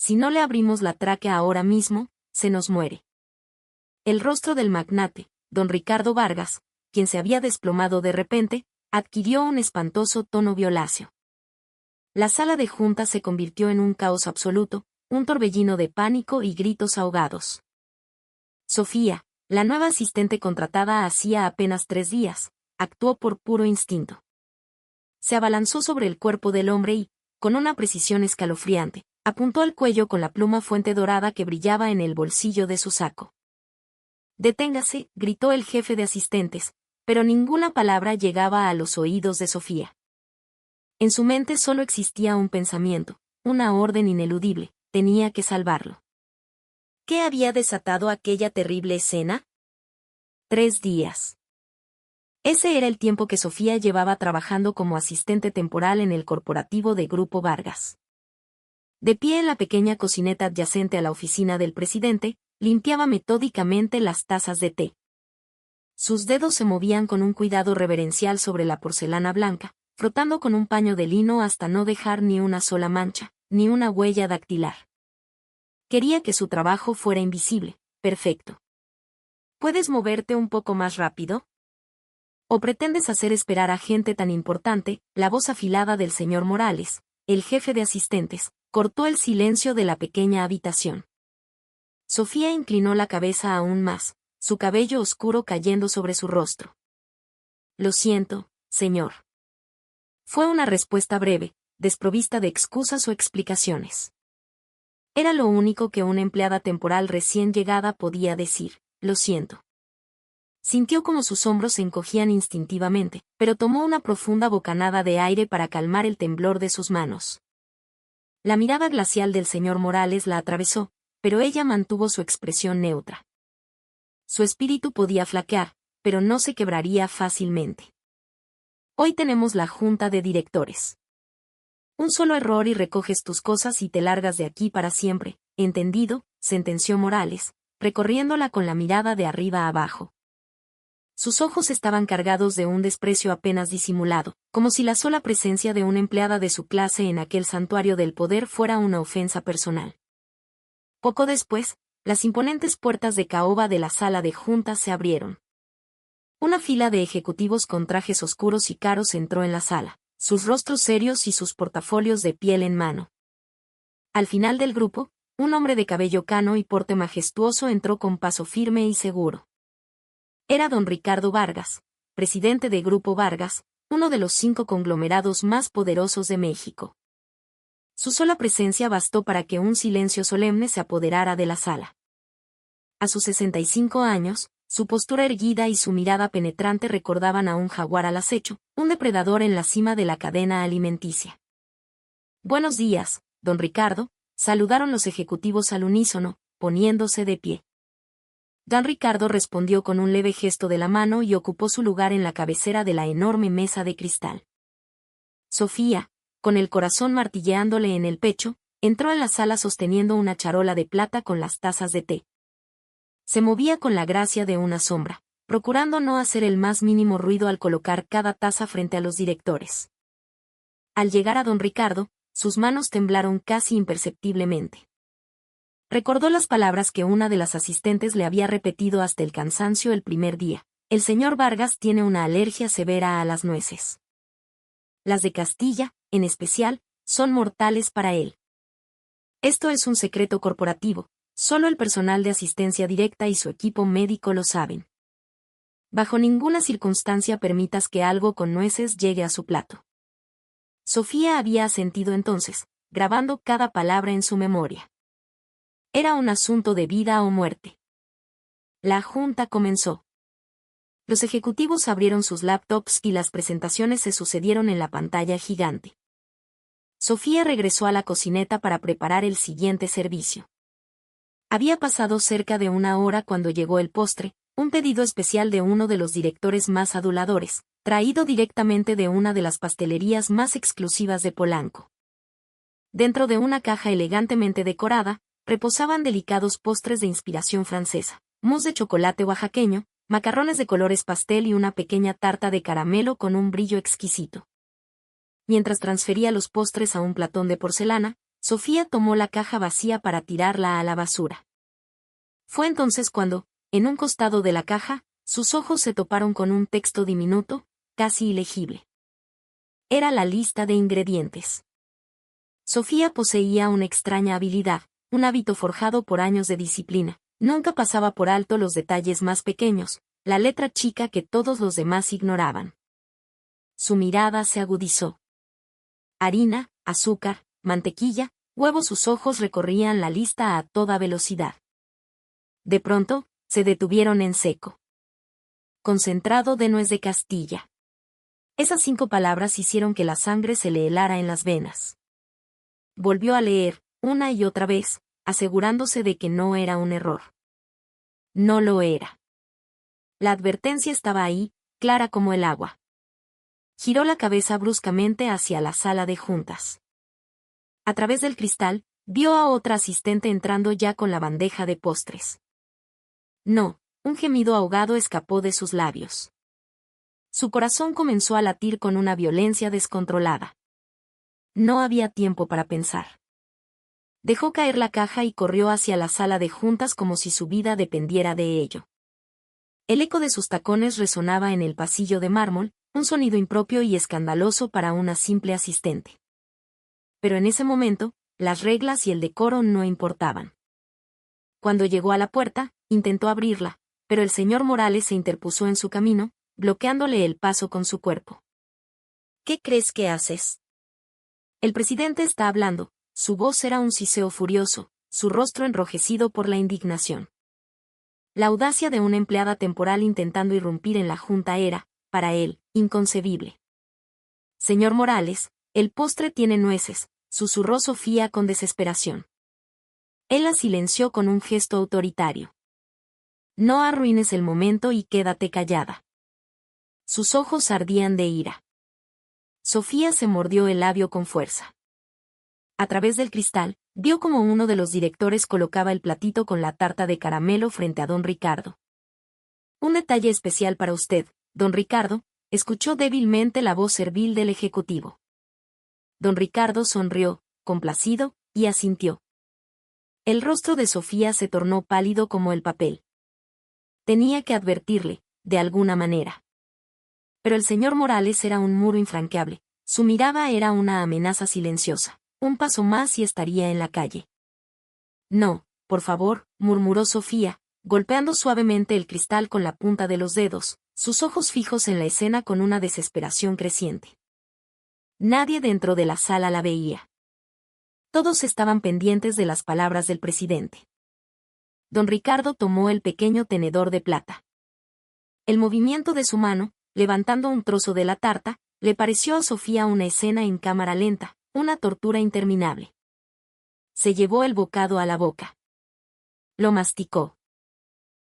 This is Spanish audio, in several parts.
si no le abrimos la tráquea ahora mismo, se nos muere. El rostro del magnate, don Ricardo Vargas, quien se había desplomado de repente, adquirió un espantoso tono violáceo. La sala de junta se convirtió en un caos absoluto, un torbellino de pánico y gritos ahogados. Sofía, la nueva asistente contratada hacía apenas 3 días, actuó por puro instinto. Se abalanzó sobre el cuerpo del hombre y, con una precisión escalofriante, apuntó al cuello con la pluma fuente dorada que brillaba en el bolsillo de su saco. «Deténgase», gritó el jefe de asistentes, pero ninguna palabra llegaba a los oídos de Sofía. En su mente solo existía un pensamiento, una orden ineludible: tenía que salvarlo. ¿Qué había desatado aquella terrible escena? 3 días. Ese era el tiempo que Sofía llevaba trabajando como asistente temporal en el corporativo de Grupo Vargas. De pie en la pequeña cocineta adyacente a la oficina del presidente, limpiaba metódicamente las tazas de té. Sus dedos se movían con un cuidado reverencial sobre la porcelana blanca, frotando con un paño de lino hasta no dejar ni una sola mancha, ni una huella dactilar. Quería que su trabajo fuera invisible, perfecto. ¿Puedes moverte un poco más rápido? ¿O pretendes hacer esperar a gente tan importante? La voz afilada del señor Morales, el jefe de asistentes, cortó el silencio de la pequeña habitación. Sofía inclinó la cabeza aún más, su cabello oscuro cayendo sobre su rostro. «Lo siento, señor». Fue una respuesta breve, desprovista de excusas o explicaciones. Era lo único que una empleada temporal recién llegada podía decir: «Lo siento». Sintió como sus hombros se encogían instintivamente, pero tomó una profunda bocanada de aire para calmar el temblor de sus manos. La mirada glacial del señor Morales la atravesó, pero ella mantuvo su expresión neutra. Su espíritu podía flaquear, pero no se quebraría fácilmente. Hoy tenemos la junta de directores. Un solo error y recoges tus cosas y te largas de aquí para siempre, ¿entendido?, sentenció Morales, recorriéndola con la mirada de arriba a abajo. Sus ojos estaban cargados de un desprecio apenas disimulado, como si la sola presencia de una empleada de su clase en aquel santuario del poder fuera una ofensa personal. Poco después, las imponentes puertas de caoba de la sala de juntas se abrieron. Una fila de ejecutivos con trajes oscuros y caros entró en la sala, sus rostros serios y sus portafolios de piel en mano. Al final del grupo, un hombre de cabello cano y porte majestuoso entró con paso firme y seguro. Era don Ricardo Vargas, presidente de Grupo Vargas, uno de los 5 conglomerados más poderosos de México. Su sola presencia bastó para que un silencio solemne se apoderara de la sala. A sus 65 años, su postura erguida y su mirada penetrante recordaban a un jaguar al acecho, un depredador en la cima de la cadena alimenticia. «Buenos días, don Ricardo», saludaron los ejecutivos al unísono, poniéndose de pie. Don Ricardo respondió con un leve gesto de la mano y ocupó su lugar en la cabecera de la enorme mesa de cristal. Sofía, con el corazón martilleándole en el pecho, entró en la sala sosteniendo una charola de plata con las tazas de té. Se movía con la gracia de una sombra, procurando no hacer el más mínimo ruido al colocar cada taza frente a los directores. Al llegar a don Ricardo, sus manos temblaron casi imperceptiblemente. Recordó las palabras que una de las asistentes le había repetido hasta el cansancio el primer día: «El señor Vargas tiene una alergia severa a las nueces. Las de Castilla, en especial, son mortales para él. Esto es un secreto corporativo, solo el personal de asistencia directa y su equipo médico lo saben. Bajo ninguna circunstancia permitas que algo con nueces llegue a su plato». Sofía había asentido entonces, grabando cada palabra en su memoria. Era un asunto de vida o muerte. La junta comenzó. Los ejecutivos abrieron sus laptops y las presentaciones se sucedieron en la pantalla gigante. Sofía regresó a la cocineta para preparar el siguiente servicio. Había pasado cerca de 1 hora cuando llegó el postre, un pedido especial de uno de los directores más aduladores, traído directamente de una de las pastelerías más exclusivas de Polanco. Dentro de una caja elegantemente decorada, reposaban delicados postres de inspiración francesa, mousse de chocolate oaxaqueño, macarrones de colores pastel y una pequeña tarta de caramelo con un brillo exquisito. Mientras transfería los postres a un platón de porcelana, Sofía tomó la caja vacía para tirarla a la basura. Fue entonces cuando, en un costado de la caja, sus ojos se toparon con un texto diminuto, casi ilegible. Era la lista de ingredientes. Sofía poseía una extraña habilidad, un hábito forjado por años de disciplina. Nunca pasaba por alto los detalles más pequeños, la letra chica que todos los demás ignoraban. Su mirada se agudizó. Harina, azúcar, mantequilla, huevos. Sus ojos recorrían la lista a toda velocidad. De pronto, se detuvieron en seco. Concentrado de nuez de Castilla. Esas 5 palabras hicieron que la sangre se le helara en las venas. Volvió a leer, una y otra vez, asegurándose de que no era un error. No lo era. La advertencia estaba ahí, clara como el agua. Giró la cabeza bruscamente hacia la sala de juntas. A través del cristal, vio a otra asistente entrando ya con la bandeja de postres. No, un gemido ahogado escapó de sus labios. Su corazón comenzó a latir con una violencia descontrolada. No había tiempo para pensar. Dejó caer la caja y corrió hacia la sala de juntas como si su vida dependiera de ello. El eco de sus tacones resonaba en el pasillo de mármol, un sonido impropio y escandaloso para una simple asistente. Pero en ese momento, las reglas y el decoro no importaban. Cuando llegó a la puerta, intentó abrirla, pero el señor Morales se interpuso en su camino, bloqueándole el paso con su cuerpo. ¿Qué crees que haces? El presidente está hablando. Su voz era un siseo furioso, su rostro enrojecido por la indignación. La audacia de una empleada temporal intentando irrumpir en la junta era, para él, inconcebible. Señor Morales, el postre tiene nueces, susurró Sofía con desesperación. Él la silenció con un gesto autoritario. No arruines el momento y quédate callada. Sus ojos ardían de ira. Sofía se mordió el labio con fuerza. A través del cristal, vio como uno de los directores colocaba el platito con la tarta de caramelo frente a don Ricardo. Un detalle especial para usted, don Ricardo, escuchó débilmente la voz servil del ejecutivo. Don Ricardo sonrió, complacido, y asintió. El rostro de Sofía se tornó pálido como el papel. Tenía que advertirle, de alguna manera. Pero el señor Morales era un muro infranqueable, su mirada era una amenaza silenciosa. Un paso más y estaría en la calle. No, por favor, murmuró Sofía, golpeando suavemente el cristal con la punta de los dedos, sus ojos fijos en la escena con una desesperación creciente. Nadie dentro de la sala la veía. Todos estaban pendientes de las palabras del presidente. Don Ricardo tomó el pequeño tenedor de plata. El movimiento de su mano, levantando un trozo de la tarta, le pareció a Sofía una escena en cámara lenta, una tortura interminable. Se llevó el bocado a la boca. Lo masticó.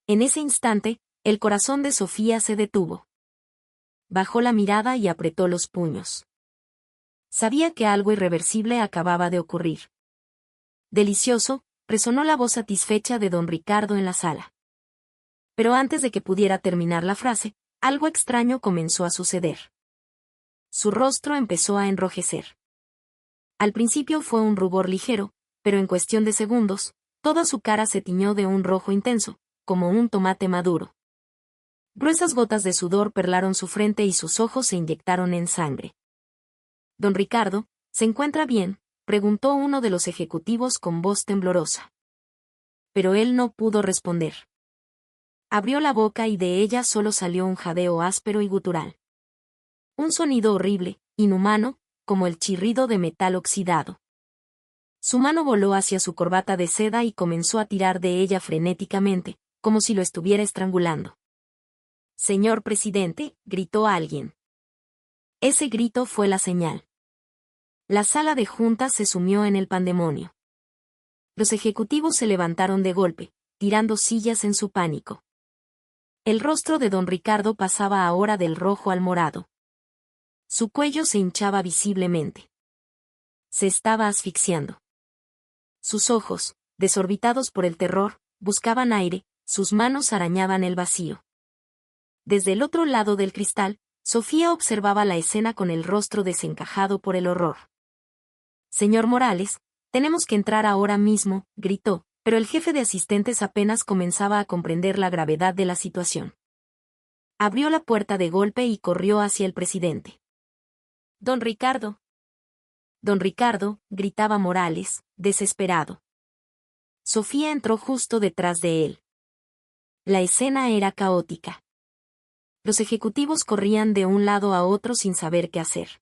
En ese instante, el corazón de Sofía se detuvo. Bajó la mirada y apretó los puños. Sabía que algo irreversible acababa de ocurrir. Delicioso, resonó la voz satisfecha de don Ricardo en la sala. Pero antes de que pudiera terminar la frase, algo extraño comenzó a suceder. Su rostro empezó a enrojecer. Al principio fue un rubor ligero, pero en cuestión de segundos, toda su cara se tiñó de un rojo intenso, como un tomate maduro. Gruesas gotas de sudor perlaron su frente y sus ojos se inyectaron en sangre. Don Ricardo, ¿se encuentra bien?, preguntó uno de los ejecutivos con voz temblorosa. Pero él no pudo responder. Abrió la boca y de ella solo salió un jadeo áspero y gutural. Un sonido horrible, inhumano, como el chirrido de metal oxidado. Su mano voló hacia su corbata de seda y comenzó a tirar de ella frenéticamente, como si lo estuviera estrangulando. «Señor presidente», gritó alguien. Ese grito fue la señal. La sala de juntas se sumió en el pandemonio. Los ejecutivos se levantaron de golpe, tirando sillas en su pánico. El rostro de don Ricardo pasaba ahora del rojo al morado. Su cuello se hinchaba visiblemente. Se estaba asfixiando. Sus ojos, desorbitados por el terror, buscaban aire, sus manos arañaban el vacío. Desde el otro lado del cristal, Sofía observaba la escena con el rostro desencajado por el horror. Señor Morales, Tenemos que entrar ahora mismo, gritó, pero el jefe de asistentes apenas comenzaba a comprender la gravedad de la situación. Abrió la puerta de golpe y corrió hacia el presidente. Don Ricardo. Don Ricardo, gritaba Morales, desesperado. Sofía entró justo detrás de él. La escena era caótica. Los ejecutivos corrían de un lado a otro sin saber qué hacer.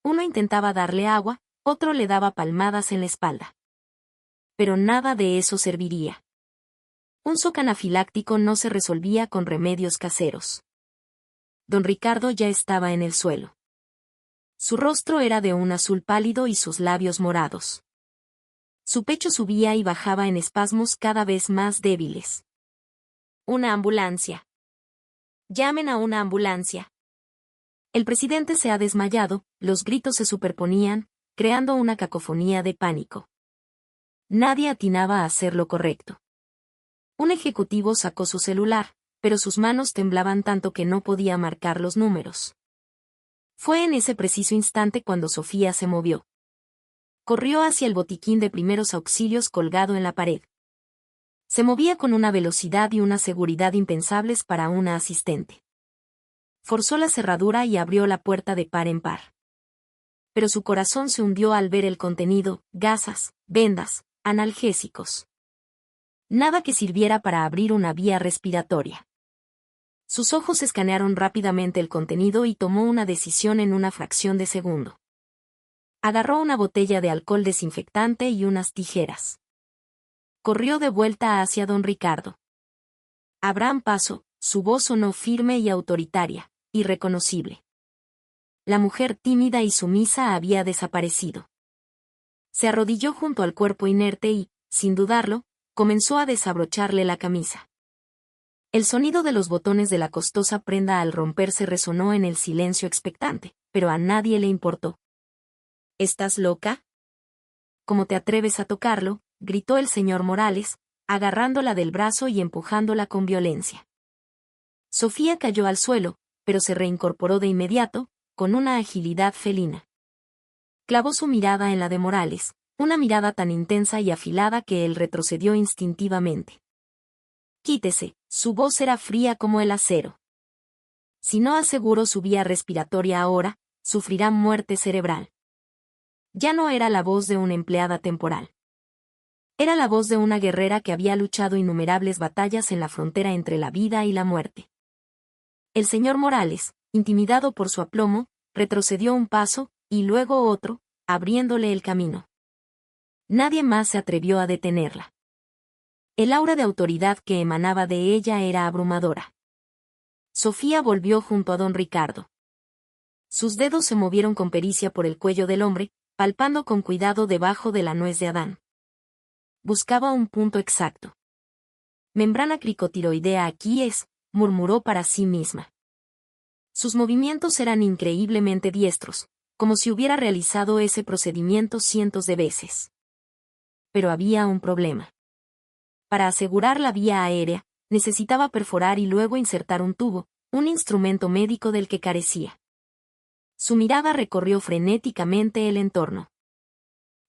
Uno intentaba darle agua, otro le daba palmadas en la espalda. Pero nada de eso serviría. Un shock anafiláctico no se resolvía con remedios caseros. Don Ricardo ya estaba en el suelo. Su rostro era de un azul pálido y sus labios morados. Su pecho subía y bajaba en espasmos cada vez más débiles. Una ambulancia. Llamen a una ambulancia. El presidente se ha desmayado, los gritos se superponían, creando una cacofonía de pánico. Nadie atinaba a hacer lo correcto. Un ejecutivo sacó su celular, pero sus manos temblaban tanto que no podía marcar los números. Fue en ese preciso instante cuando Sofía se movió. Corrió hacia el botiquín de primeros auxilios colgado en la pared. Se movía con una velocidad y una seguridad impensables para una asistente. Forzó la cerradura y abrió la puerta de par en par. Pero su corazón se hundió al ver el contenido: gasas, vendas, analgésicos. Nada que sirviera para abrir una vía respiratoria. Sus ojos escanearon rápidamente el contenido y tomó una decisión en una fracción de segundo. Agarró una botella de alcohol desinfectante y unas tijeras. Corrió de vuelta hacia don Ricardo. Abran paso, su voz sonó firme y autoritaria, irreconocible. La mujer tímida y sumisa había desaparecido. Se arrodilló junto al cuerpo inerte y, sin dudarlo, comenzó a desabrocharle la camisa. El sonido de los botones de la costosa prenda al romperse resonó en el silencio expectante, pero a nadie le importó. ¿Estás loca? ¿Cómo te atreves a tocarlo?, gritó el señor Morales, agarrándola del brazo y empujándola con violencia. Sofía cayó al suelo, pero se reincorporó de inmediato, con una agilidad felina. Clavó su mirada en la de Morales, una mirada tan intensa y afilada que él retrocedió instintivamente. Quítese, su voz era fría como el acero. Si no aseguró su vía respiratoria ahora, sufrirá muerte cerebral. Ya no era la voz de una empleada temporal. Era la voz de una guerrera que había luchado innumerables batallas en la frontera entre la vida y la muerte. El señor Morales, intimidado por su aplomo, retrocedió un paso, y luego otro, abriéndole el camino. Nadie más se atrevió a detenerla. El aura de autoridad que emanaba de ella era abrumadora. Sofía volvió junto a don Ricardo. Sus dedos se movieron con pericia por el cuello del hombre, palpando con cuidado debajo de la nuez de Adán. Buscaba un punto exacto. Membrana cricotiroidea aquí es, murmuró para sí misma. Sus movimientos eran increíblemente diestros, como si hubiera realizado ese procedimiento cientos de veces. Pero había un problema. Para asegurar la vía aérea, necesitaba perforar y luego insertar un tubo, un instrumento médico del que carecía. Su mirada recorrió frenéticamente el entorno.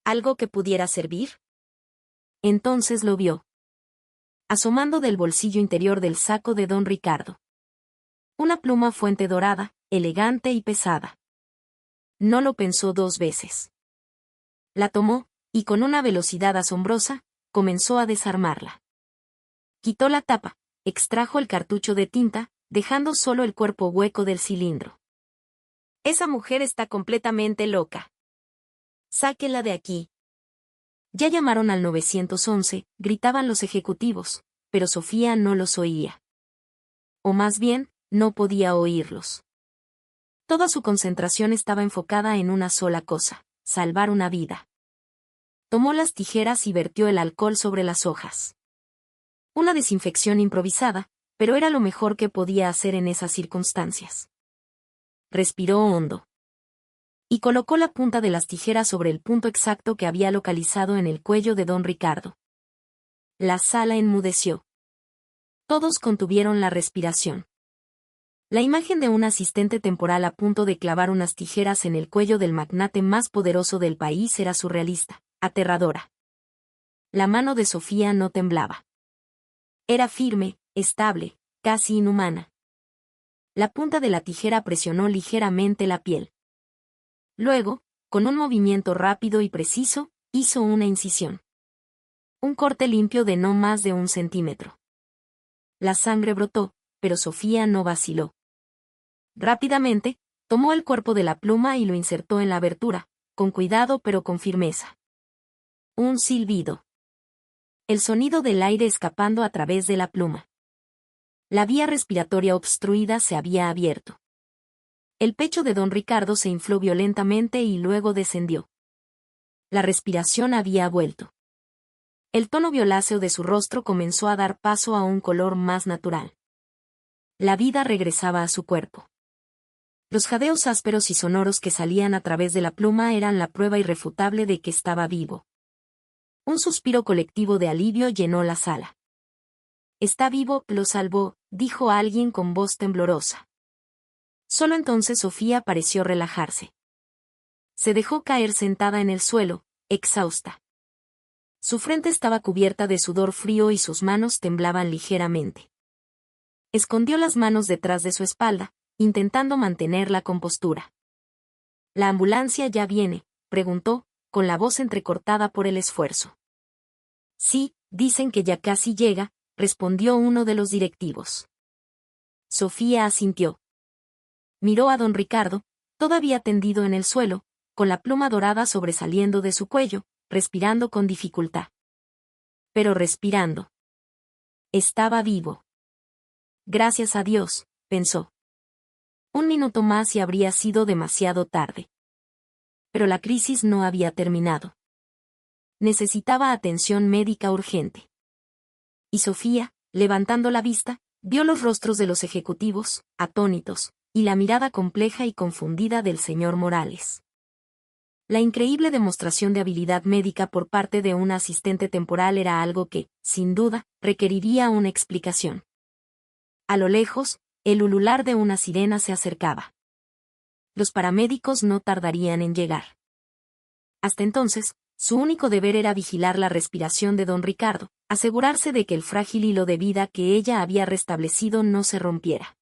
¿Algo que pudiera servir? Entonces lo vio. Asomando del bolsillo interior del saco de don Ricardo. Una pluma fuente dorada, elegante y pesada. No lo pensó dos veces. La tomó, y con una velocidad asombrosa, comenzó a desarmarla. Quitó la tapa, extrajo el cartucho de tinta, dejando solo el cuerpo hueco del cilindro. Esa mujer está completamente loca. Sáquenla de aquí. Ya llamaron al 911, gritaban los ejecutivos, pero Sofía no los oía. O más bien, no podía oírlos. Toda su concentración estaba enfocada en una sola cosa: salvar una vida. Tomó las tijeras y vertió el alcohol sobre las hojas. Una desinfección improvisada, pero era lo mejor que podía hacer en esas circunstancias. Respiró hondo. Y colocó la punta de las tijeras sobre el punto exacto que había localizado en el cuello de don Ricardo. La sala enmudeció. Todos contuvieron la respiración. La imagen de un asistente temporal a punto de clavar unas tijeras en el cuello del magnate más poderoso del país era surrealista, aterradora. La mano de Sofía no temblaba. Era firme, estable, casi inhumana. La punta de la tijera presionó ligeramente la piel. Luego, con un movimiento rápido y preciso, hizo una incisión. Un corte limpio de no más de 1 centímetro. La sangre brotó, pero Sofía no vaciló. Rápidamente, tomó el cuerpo de la pluma y lo insertó en la abertura, con cuidado pero con firmeza. Un silbido. El sonido del aire escapando a través de la pluma. La vía respiratoria obstruida se había abierto. El pecho de don Ricardo se infló violentamente y luego descendió. La respiración había vuelto. El tono violáceo de su rostro comenzó a dar paso a un color más natural. La vida regresaba a su cuerpo. Los jadeos ásperos y sonoros que salían a través de la pluma eran la prueba irrefutable de que estaba vivo. Un suspiro colectivo de alivio llenó la sala. «Está vivo, lo salvó», dijo alguien con voz temblorosa. Solo entonces Sofía pareció relajarse. Se dejó caer sentada en el suelo, exhausta. Su frente estaba cubierta de sudor frío y sus manos temblaban ligeramente. Escondió las manos detrás de su espalda, intentando mantener la compostura. «¿La ambulancia ya viene?», preguntó, con la voz entrecortada por el esfuerzo. «Sí, dicen que ya casi llega», respondió uno de los directivos. Sofía asintió. Miró a don Ricardo, todavía tendido en el suelo, con la pluma dorada sobresaliendo de su cuello, respirando con dificultad. Pero respirando. Estaba vivo. Gracias a Dios, pensó. 1 minuto más y habría sido demasiado tarde. Pero la crisis no había terminado. Necesitaba atención médica urgente. Y Sofía, levantando la vista, vio los rostros de los ejecutivos, atónitos, y la mirada compleja y confundida del señor Morales. La increíble demostración de habilidad médica por parte de una asistente temporal era algo que, sin duda, requeriría una explicación. A lo lejos, el ulular de una sirena se acercaba. Los paramédicos no tardarían en llegar. Hasta entonces, su único deber era vigilar la respiración de don Ricardo, asegurarse de que el frágil hilo de vida que ella había restablecido no se rompiera.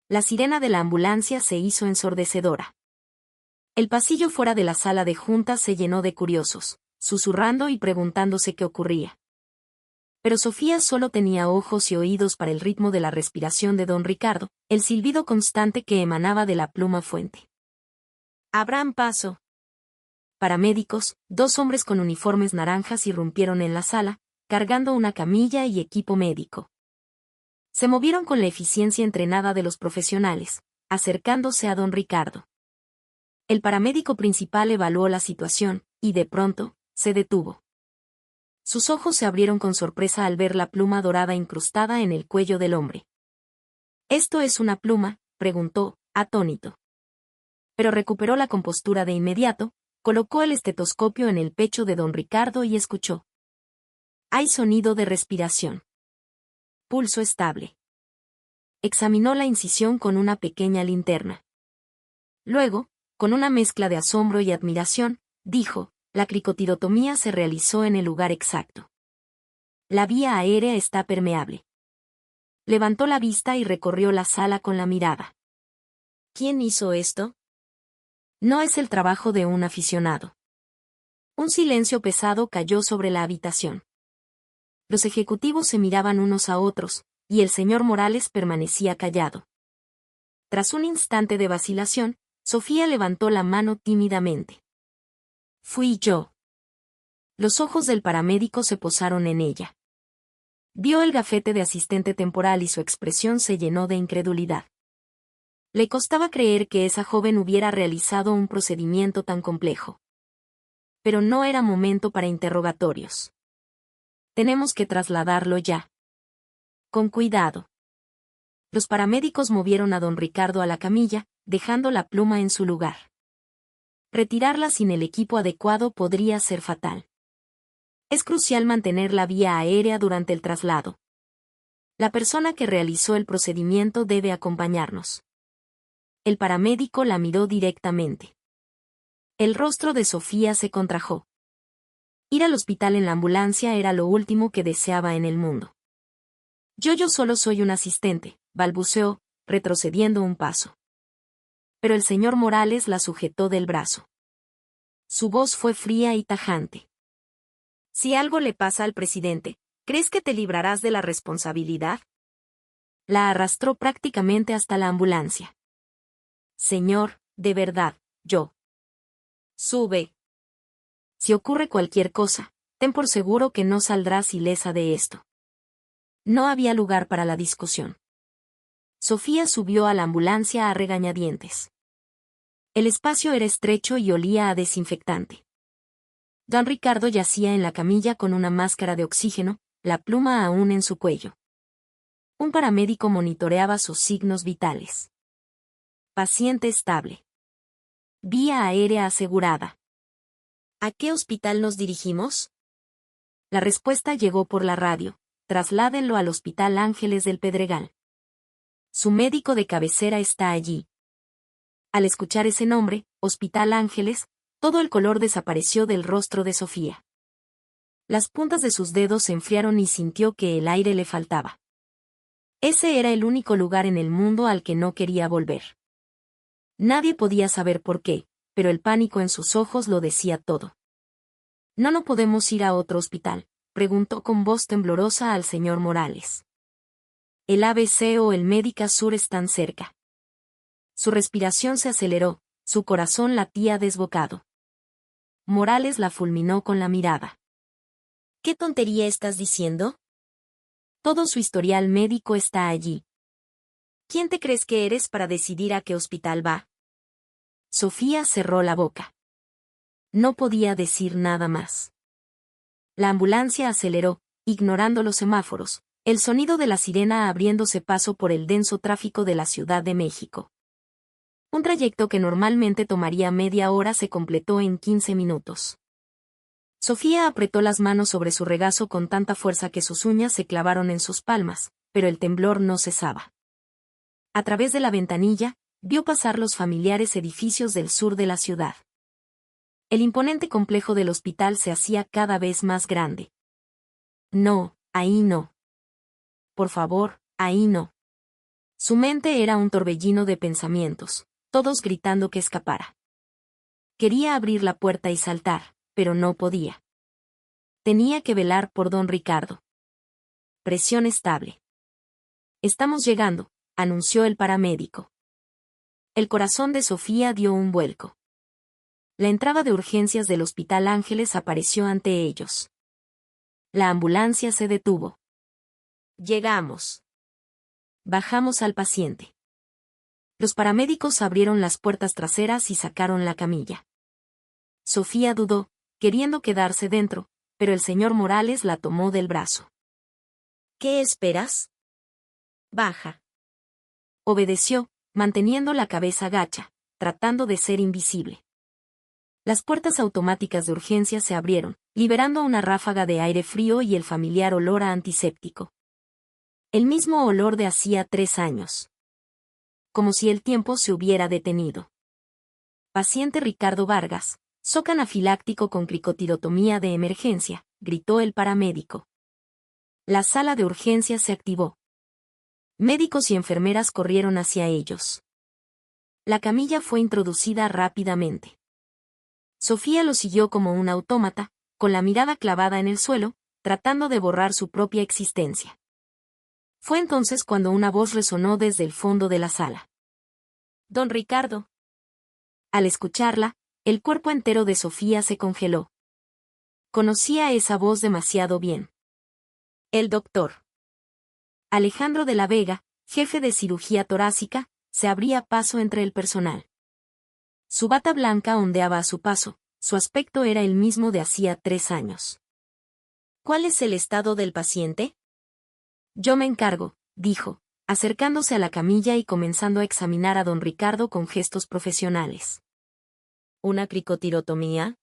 La sirena de la ambulancia se hizo ensordecedora. El pasillo fuera de la sala de juntas se llenó de curiosos, susurrando y preguntándose qué ocurría. Pero Sofía solo tenía ojos y oídos para el ritmo de la respiración de don Ricardo, el silbido constante que emanaba de la pluma fuente. «Abran paso». Paramédicos, 2 hombres con uniformes naranjas irrumpieron en la sala, cargando una camilla y equipo médico. Se movieron con la eficiencia entrenada de los profesionales, acercándose a don Ricardo. El paramédico principal evaluó la situación, y de pronto, se detuvo. Sus ojos se abrieron con sorpresa al ver la pluma dorada incrustada en el cuello del hombre. «¿Esto es una pluma?», preguntó, atónito. Pero recuperó la compostura de inmediato, colocó el estetoscopio en el pecho de don Ricardo y escuchó. Hay sonido de respiración. Pulso estable. Examinó la incisión con una pequeña linterna. Luego, con una mezcla de asombro y admiración, dijo, la cricotidotomía se realizó en el lugar exacto. La vía aérea está permeable. Levantó la vista y recorrió la sala con la mirada. ¿Quién hizo esto? No es el trabajo de un aficionado. Un silencio pesado cayó sobre la habitación. Los ejecutivos se miraban unos a otros, y el señor Morales permanecía callado. Tras un instante de vacilación, Sofía levantó la mano tímidamente. Fui yo. Los ojos del paramédico se posaron en ella. Vio el gafete de asistente temporal y su expresión se llenó de incredulidad. Le costaba creer que esa joven hubiera realizado un procedimiento tan complejo. Pero no era momento para interrogatorios. Tenemos que trasladarlo ya. Con cuidado. Los paramédicos movieron a don Ricardo a la camilla, dejando la pluma en su lugar. Retirarla sin el equipo adecuado podría ser fatal. Es crucial mantener la vía aérea durante el traslado. La persona que realizó el procedimiento debe acompañarnos. El paramédico la miró directamente. El rostro de Sofía se contrajo. Ir al hospital en la ambulancia era lo último que deseaba en el mundo. Yo solo soy un asistente, balbuceó, retrocediendo un paso. Pero el señor Morales la sujetó del brazo. Su voz fue fría y tajante. Si algo le pasa al presidente, ¿crees que te librarás de la responsabilidad? La arrastró prácticamente hasta la ambulancia. Señor, de verdad, yo. Sube. Si ocurre cualquier cosa, ten por seguro que no saldrás ilesa de esto. No había lugar para la discusión. Sofía subió a la ambulancia a regañadientes. El espacio era estrecho y olía a desinfectante. Don Ricardo yacía en la camilla con una máscara de oxígeno, la pluma aún en su cuello. Un paramédico monitoreaba sus signos vitales. Paciente estable. Vía aérea asegurada. ¿A qué hospital nos dirigimos? La respuesta llegó por la radio. Trasládenlo al Hospital Ángeles del Pedregal. Su médico de cabecera está allí. Al escuchar ese nombre, Hospital Ángeles, todo el color desapareció del rostro de Sofía. Las puntas de sus dedos se enfriaron y sintió que el aire le faltaba. Ese era el único lugar en el mundo al que no quería volver. Nadie podía saber por qué, pero el pánico en sus ojos lo decía todo. No podemos ir a otro hospital, preguntó con voz temblorosa al señor Morales. El ABC o el Médica Sur están cerca. Su respiración se aceleró, su corazón latía desbocado. Morales la fulminó con la mirada. ¿Qué tontería estás diciendo? Todo su historial médico está allí. ¿Quién te crees que eres para decidir a qué hospital va? Sofía cerró la boca. No podía decir nada más. La ambulancia aceleró, ignorando los semáforos, el sonido de la sirena abriéndose paso por el denso tráfico de la Ciudad de México. Un trayecto que normalmente tomaría media hora se completó en 15 minutos. Sofía apretó las manos sobre su regazo con tanta fuerza que sus uñas se clavaron en sus palmas, pero el temblor no cesaba. A través de la ventanilla, vio pasar los familiares edificios del sur de la ciudad. El imponente complejo del hospital se hacía cada vez más grande. No, ahí no. Por favor, ahí no. Su mente era un torbellino de pensamientos, todos gritando que escapara. Quería abrir la puerta y saltar, pero no podía. Tenía que velar por don Ricardo. Presión estable. Estamos llegando, anunció el paramédico. El corazón de Sofía dio un vuelco. La entrada de urgencias del Hospital Ángeles apareció ante ellos. La ambulancia se detuvo. Llegamos. Bajamos al paciente. Los paramédicos abrieron las puertas traseras y sacaron la camilla. Sofía dudó, queriendo quedarse dentro, pero el señor Morales la tomó del brazo. ¿Qué esperas? Baja. Obedeció, manteniendo la cabeza gacha, tratando de ser invisible. Las puertas automáticas de urgencia se abrieron, liberando una ráfaga de aire frío y el familiar olor a antiséptico. El mismo olor de hacía 3 años. Como si el tiempo se hubiera detenido. Paciente Ricardo Vargas, shock anafiláctico con cricotirotomía de emergencia, gritó el paramédico. La sala de urgencias se activó. Médicos y enfermeras corrieron hacia ellos. La camilla fue introducida rápidamente. Sofía lo siguió como un autómata, con la mirada clavada en el suelo, tratando de borrar su propia existencia. Fue entonces cuando una voz resonó desde el fondo de la sala. Don Ricardo. Al escucharla, el cuerpo entero de Sofía se congeló. Conocía esa voz demasiado bien. El doctor Alejandro de la Vega, jefe de cirugía torácica, se abría paso entre el personal. Su bata blanca ondeaba a su paso, su aspecto era el mismo de hacía 3 años. ¿Cuál es el estado del paciente? Yo me encargo, dijo, acercándose a la camilla y comenzando a examinar a don Ricardo con gestos profesionales. ¿Una cricotirotomía?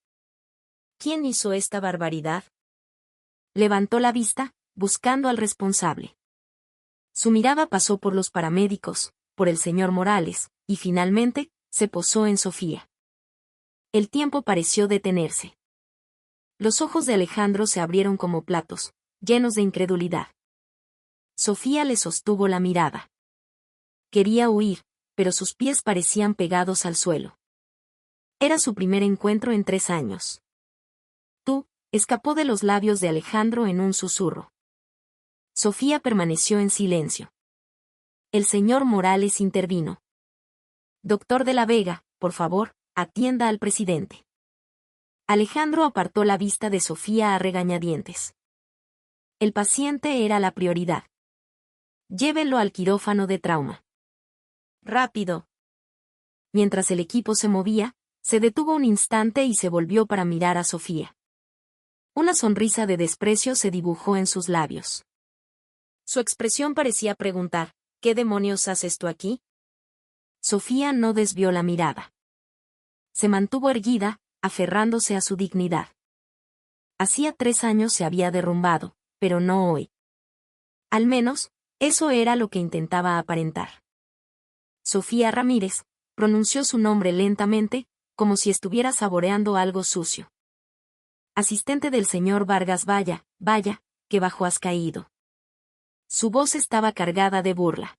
¿Quién hizo esta barbaridad? Levantó la vista, buscando al responsable. Su mirada pasó por los paramédicos, por el señor Morales, y finalmente, se posó en Sofía. El tiempo pareció detenerse. Los ojos de Alejandro se abrieron como platos, llenos de incredulidad. Sofía le sostuvo la mirada. Quería huir, pero sus pies parecían pegados al suelo. Era su primer encuentro en 3 años. Tú, escapó de los labios de Alejandro en un susurro. Sofía permaneció en silencio. El señor Morales intervino. Doctor de la Vega, por favor, atienda al presidente. Alejandro apartó la vista de Sofía a regañadientes. El paciente era la prioridad. Llévelo al quirófano de trauma. Rápido. Mientras el equipo se movía, se detuvo un instante y se volvió para mirar a Sofía. Una sonrisa de desprecio se dibujó en sus labios. Su expresión parecía preguntar, ¿qué demonios haces tú aquí? Sofía no desvió la mirada. Se mantuvo erguida, aferrándose a su dignidad. Hacía 3 años se había derrumbado, pero no hoy. Al menos, eso era lo que intentaba aparentar. Sofía Ramírez, pronunció su nombre lentamente, como si estuviera saboreando algo sucio. Asistente del señor Vargas, vaya, qué bajo has caído. Su voz estaba cargada de burla.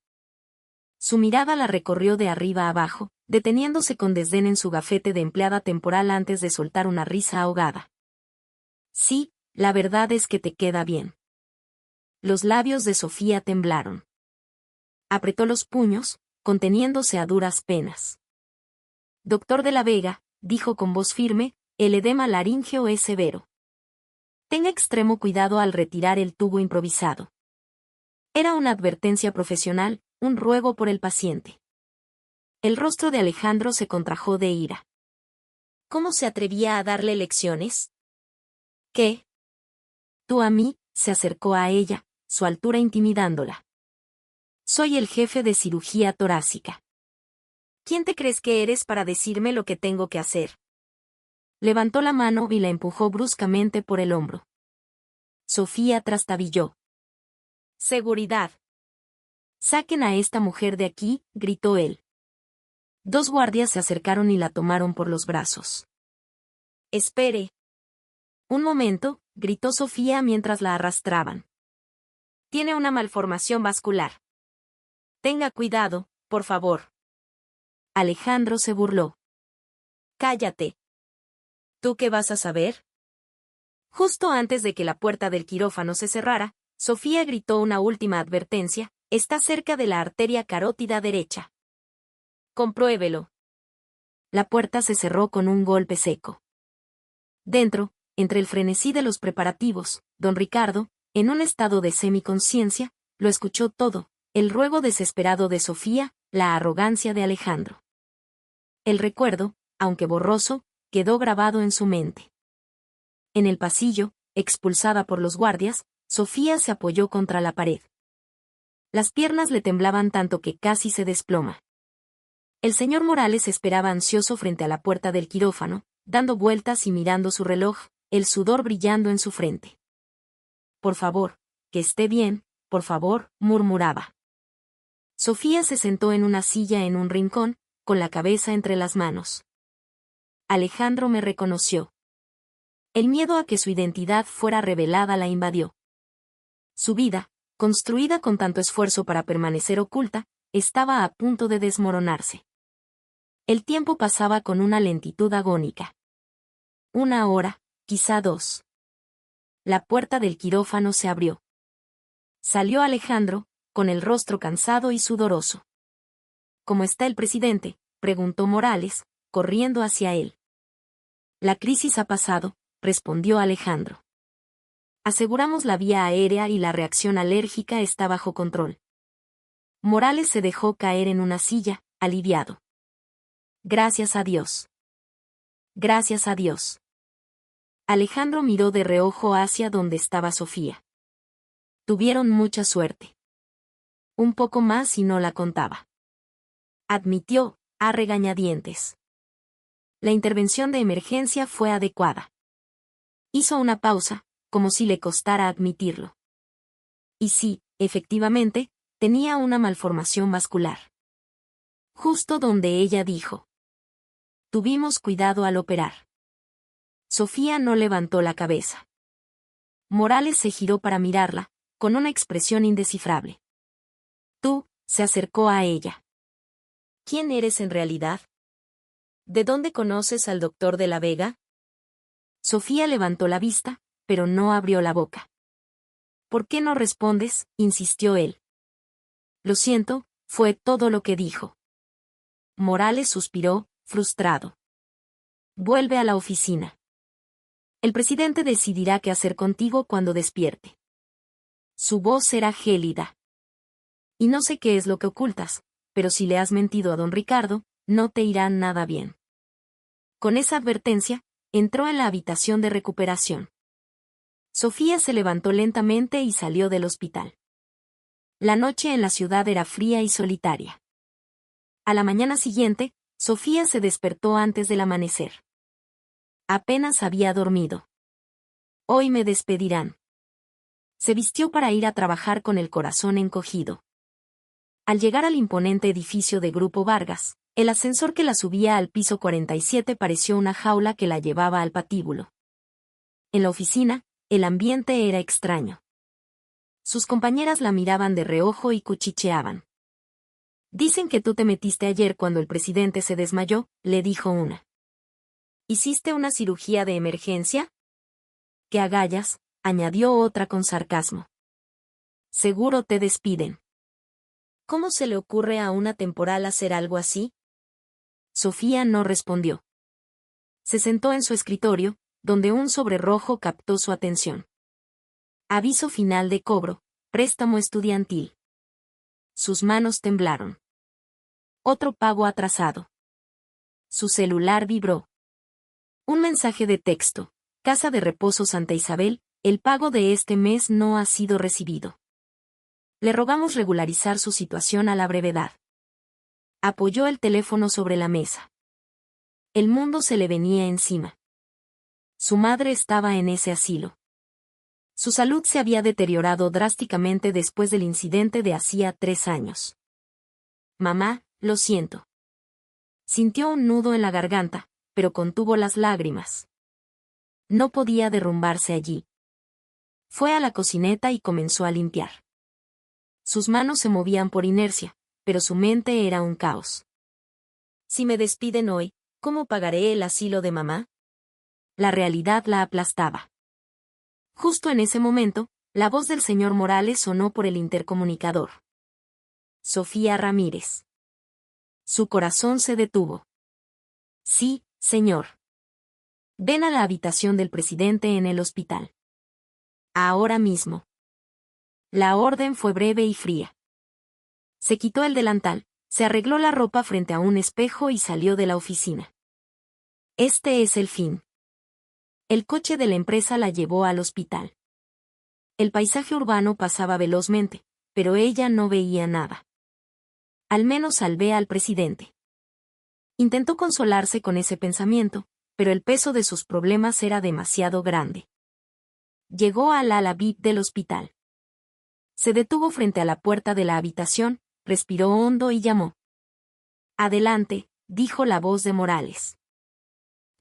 Su mirada la recorrió de arriba a abajo, deteniéndose con desdén en su gafete de empleada temporal antes de soltar una risa ahogada. Sí, la verdad es que te queda bien. Los labios de Sofía temblaron. Apretó los puños, conteniéndose a duras penas. Doctor de la Vega, dijo con voz firme, el edema laríngeo es severo. Tenga extremo cuidado al retirar el tubo improvisado. Era una advertencia profesional, un ruego por el paciente. El rostro de Alejandro se contrajo de ira. ¿Cómo se atrevía a darle lecciones? ¿Qué? Tú a mí, se acercó a ella, su altura intimidándola. Soy el jefe de cirugía torácica. ¿Quién te crees que eres para decirme lo que tengo que hacer? Levantó la mano y la empujó bruscamente por el hombro. Sofía trastabilló. Seguridad. Saquen a esta mujer de aquí, gritó él. 2 guardias se acercaron y la tomaron por los brazos. Espere. Un momento, gritó Sofía mientras la arrastraban. Tiene una malformación vascular. Tenga cuidado, por favor. Alejandro se burló. Cállate. ¿Tú qué vas a saber? Justo antes de que la puerta del quirófano se cerrara, Sofía gritó una última advertencia, está cerca de la arteria carótida derecha. Compruébelo. La puerta se cerró con un golpe seco. Dentro, entre el frenesí de los preparativos, don Ricardo, en un estado de semiconciencia, lo escuchó todo, el ruego desesperado de Sofía, la arrogancia de Alejandro. El recuerdo, aunque borroso, quedó grabado en su mente. En el pasillo, expulsada por los guardias, Sofía se apoyó contra la pared. Las piernas le temblaban tanto que casi se desploma. El señor Morales esperaba ansioso frente a la puerta del quirófano, dando vueltas y mirando su reloj, el sudor brillando en su frente. Por favor, que esté bien, por favor, murmuraba. Sofía se sentó en una silla en un rincón, con la cabeza entre las manos. Alejandro me reconoció. El miedo a que su identidad fuera revelada la invadió. Su vida, construida con tanto esfuerzo para permanecer oculta, estaba a punto de desmoronarse. El tiempo pasaba con una lentitud agónica. 1 hora, quizá 2. La puerta del quirófano se abrió. Salió Alejandro, con el rostro cansado y sudoroso. ¿Cómo está el presidente?, preguntó Morales, corriendo hacia él. La crisis ha pasado, respondió Alejandro. Aseguramos la vía aérea y la reacción alérgica está bajo control. Morales se dejó caer en una silla, aliviado. Gracias a Dios. Gracias a Dios. Alejandro miró de reojo hacia donde estaba Sofía. Tuvieron mucha suerte. Un poco más y no la contaba. Admitió, a regañadientes. La intervención de emergencia fue adecuada. Hizo una pausa, como si le costara admitirlo. Y sí, efectivamente, tenía una malformación vascular. Justo donde ella dijo. Tuvimos cuidado al operar. Sofía no levantó la cabeza. Morales se giró para mirarla, con una expresión indescifrable. Tú, se acercó a ella. ¿Quién eres en realidad? ¿De dónde conoces al doctor de la Vega? Sofía levantó la vista, pero no abrió la boca. ¿Por qué no respondes?, insistió él. Lo siento, fue todo lo que dijo. Morales suspiró, frustrado. Vuelve a la oficina. El presidente decidirá qué hacer contigo cuando despierte. Su voz era gélida. Y no sé qué es lo que ocultas, pero si le has mentido a don Ricardo, no te irá nada bien. Con esa advertencia, entró en la habitación de recuperación. Sofía se levantó lentamente y salió del hospital. La noche en la ciudad era fría y solitaria. A la mañana siguiente, Sofía se despertó antes del amanecer. Apenas había dormido. Hoy me despedirán. Se vistió para ir a trabajar con el corazón encogido. Al llegar al imponente edificio de Grupo Vargas, el ascensor que la subía al piso 47 pareció una jaula que la llevaba al patíbulo. En la oficina, el ambiente era extraño. Sus compañeras la miraban de reojo y cuchicheaban. Dicen que tú te metiste ayer cuando el presidente se desmayó, le dijo una. ¿Hiciste una cirugía de emergencia? ¿Qué agallas?, añadió otra con sarcasmo. Seguro te despiden. ¿Cómo se le ocurre a una temporal hacer algo así? Sofía no respondió. Se sentó en su escritorio, donde un sobre rojo captó su atención. Aviso final de cobro, préstamo estudiantil. Sus manos temblaron. Otro pago atrasado. Su celular vibró. Un mensaje de texto. Casa de Reposo Santa Isabel, el pago de este mes no ha sido recibido. Le rogamos regularizar su situación a la brevedad. Apoyó el teléfono sobre la mesa. El mundo se le venía encima. Su madre estaba en ese asilo. Su salud se había deteriorado drásticamente después del incidente de hacía 3 años. Mamá, lo siento. Sintió un nudo en la garganta, pero contuvo las lágrimas. No podía derrumbarse allí. Fue a la cocineta y comenzó a limpiar. Sus manos se movían por inercia, pero su mente era un caos. Si me despiden hoy, ¿cómo pagaré el asilo de mamá? La realidad la aplastaba. Justo en ese momento, la voz del señor Morales sonó por el intercomunicador. Sofía Ramírez. Su corazón se detuvo. Sí, señor. Ven a la habitación del presidente en el hospital. Ahora mismo. La orden fue breve y fría. Se quitó el delantal, se arregló la ropa frente a un espejo y salió de la oficina. Este es el fin. El coche de la empresa la llevó al hospital. El paisaje urbano pasaba velozmente, pero ella no veía nada. Al menos salvé al presidente. Intentó consolarse con ese pensamiento, pero el peso de sus problemas era demasiado grande. Llegó al ala VIP del hospital. Se detuvo frente a la puerta de la habitación, respiró hondo y llamó. Adelante, dijo la voz de Morales.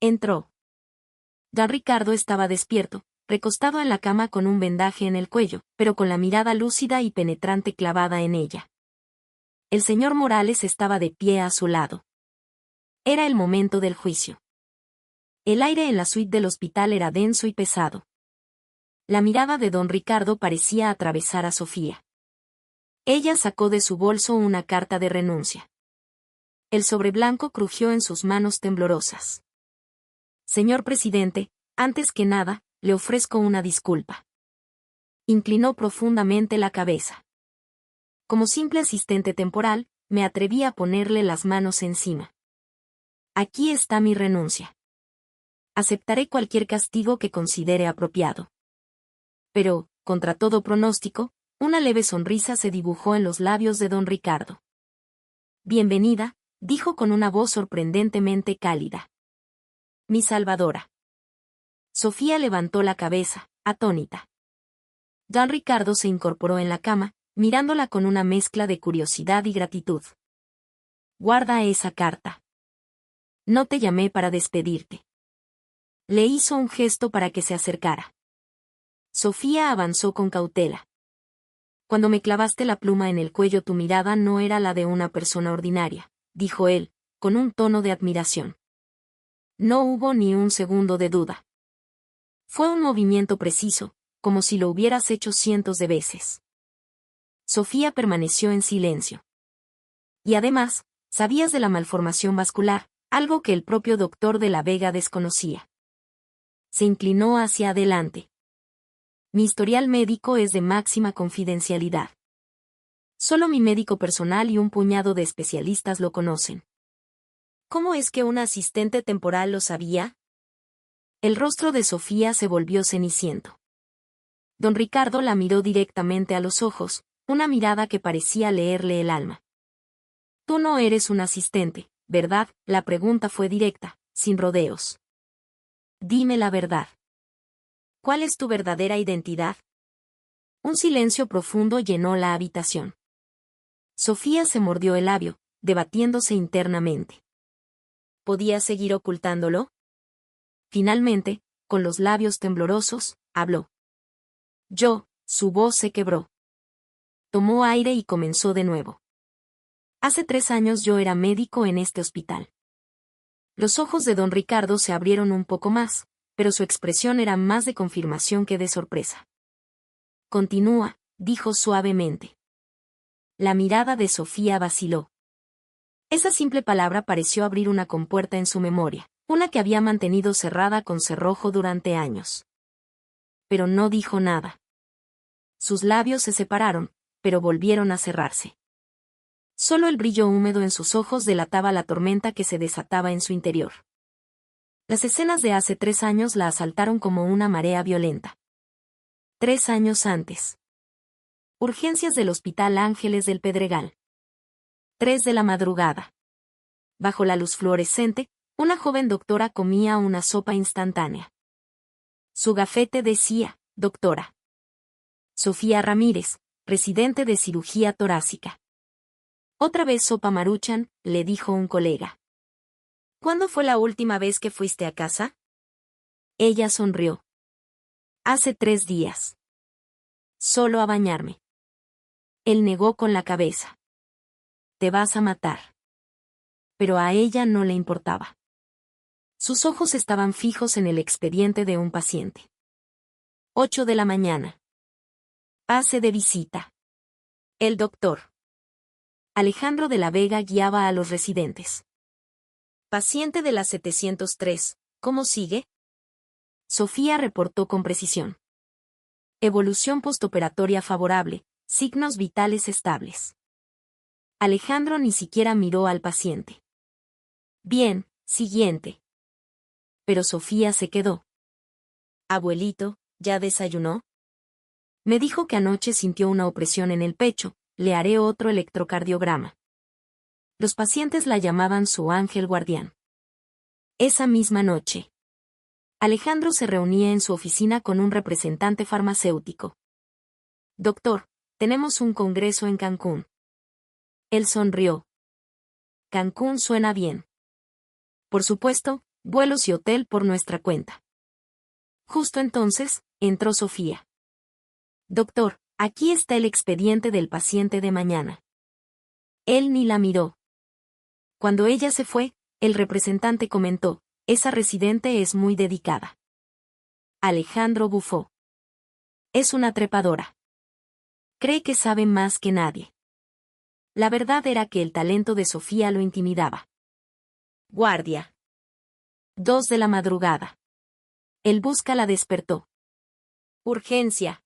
Entró. Don Ricardo estaba despierto, recostado en la cama con un vendaje en el cuello, pero con la mirada lúcida y penetrante clavada en ella. El señor Morales estaba de pie a su lado. Era el momento del juicio. El aire en la suite del hospital era denso y pesado. La mirada de don Ricardo parecía atravesar a Sofía. Ella sacó de su bolso una carta de renuncia. El sobre blanco crujió en sus manos temblorosas. Señor presidente, antes que nada, le ofrezco una disculpa. Inclinó profundamente la cabeza. Como simple asistente temporal, me atreví a ponerle las manos encima. Aquí está mi renuncia. Aceptaré cualquier castigo que considere apropiado. Pero, contra todo pronóstico, una leve sonrisa se dibujó en los labios de don Ricardo. Bienvenida, dijo con una voz sorprendentemente cálida. Mi salvadora. Sofía levantó la cabeza, atónita. Don Ricardo se incorporó en la cama, mirándola con una mezcla de curiosidad y gratitud. Guarda esa carta. No te llamé para despedirte. Le hizo un gesto para que se acercara. Sofía avanzó con cautela. Cuando me clavaste la pluma en el cuello, tu mirada no era la de una persona ordinaria, dijo él, con un tono de admiración. No hubo ni un segundo de duda. Fue un movimiento preciso, como si lo hubieras hecho cientos de veces. Sofía permaneció en silencio. Y además, sabías de la malformación vascular, algo que el propio doctor de la Vega desconocía. Se inclinó hacia adelante. Mi historial médico es de máxima confidencialidad. Solo mi médico personal y un puñado de especialistas lo conocen. ¿Cómo es que un asistente temporal lo sabía? El rostro de Sofía se volvió ceniciento. Don Ricardo la miró directamente a los ojos, una mirada que parecía leerle el alma. Tú no eres un asistente, ¿verdad? La pregunta fue directa, sin rodeos. Dime la verdad. ¿Cuál es tu verdadera identidad? Un silencio profundo llenó la habitación. Sofía se mordió el labio, debatiéndose internamente. ¿Podía seguir ocultándolo? Finalmente, con los labios temblorosos, habló. Su voz se quebró. Tomó aire y comenzó de nuevo. Hace 3 años yo era médico en este hospital. Los ojos de don Ricardo se abrieron un poco más, pero su expresión era más de confirmación que de sorpresa. Continúa, dijo suavemente. La mirada de Sofía vaciló. Esa simple palabra pareció abrir una compuerta en su memoria, una que había mantenido cerrada con cerrojo durante años. Pero no dijo nada. Sus labios se separaron, pero volvieron a cerrarse. Solo el brillo húmedo en sus ojos delataba la tormenta que se desataba en su interior. Las escenas de hace 3 años la asaltaron como una marea violenta. 3 años antes. Urgencias del Hospital Ángeles del Pedregal. 3 de la madrugada. Bajo la luz fluorescente, una joven doctora comía una sopa instantánea. Su gafete decía, doctora Sofía Ramírez, residente de cirugía torácica. Otra vez sopa Maruchan, le dijo un colega. ¿Cuándo fue la última vez que fuiste a casa? Ella sonrió. Hace 3 días. Solo a bañarme. Él negó con la cabeza. Te vas a matar. Pero a ella no le importaba. Sus ojos estaban fijos en el expediente de un paciente. 8 de la mañana. Pase de visita. El doctor Alejandro de la Vega guiaba a los residentes. Paciente de la 703, ¿cómo sigue? Sofía reportó con precisión. Evolución postoperatoria favorable, signos vitales estables. Alejandro ni siquiera miró al paciente. Bien, siguiente. Pero Sofía se quedó. Abuelito, ¿ya desayunó? Me dijo que anoche sintió una opresión en el pecho, le haré otro electrocardiograma. Los pacientes la llamaban su ángel guardián. Esa misma noche, Alejandro se reunía en su oficina con un representante farmacéutico. Doctor, tenemos un congreso en Cancún. Él sonrió. Cancún suena bien. Por supuesto, vuelos y hotel por nuestra cuenta. Justo entonces, entró Sofía. Doctor, aquí está el expediente del paciente de mañana. Él ni la miró. Cuando ella se fue, el representante comentó, esa residente es muy dedicada. Alejandro bufó. Es una trepadora. Cree que sabe más que nadie. La verdad era que el talento de Sofía lo intimidaba. Guardia. 2 de la madrugada. El busca la despertó. Urgencia.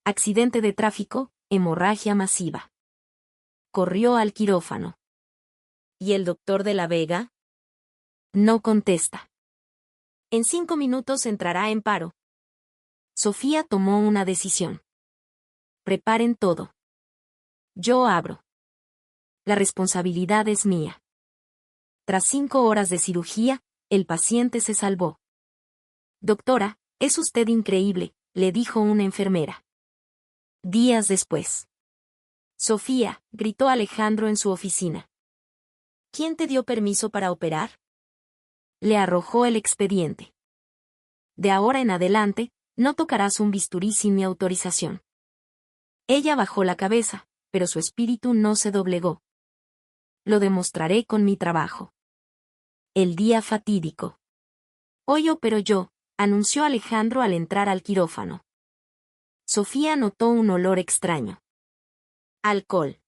Accidente de tráfico, hemorragia masiva. Corrió al quirófano. ¿Y el doctor de la Vega? No contesta. En 5 minutos entrará en paro. Sofía tomó una decisión. Preparen todo. Yo abro. La responsabilidad es mía. Tras 5 horas de cirugía, el paciente se salvó. Doctora, es usted increíble, le dijo una enfermera. Días después. Sofía, gritó Alejandro en su oficina. ¿Quién te dio permiso para operar? Le arrojó el expediente. de ahora en adelante, no tocarás un bisturí sin mi autorización. Ella bajó la cabeza, pero su espíritu no se doblegó. Lo demostraré con mi trabajo. El día fatídico. Hoy opero yo, anunció Alejandro al entrar al quirófano. Sofía notó un olor extraño. Alcohol.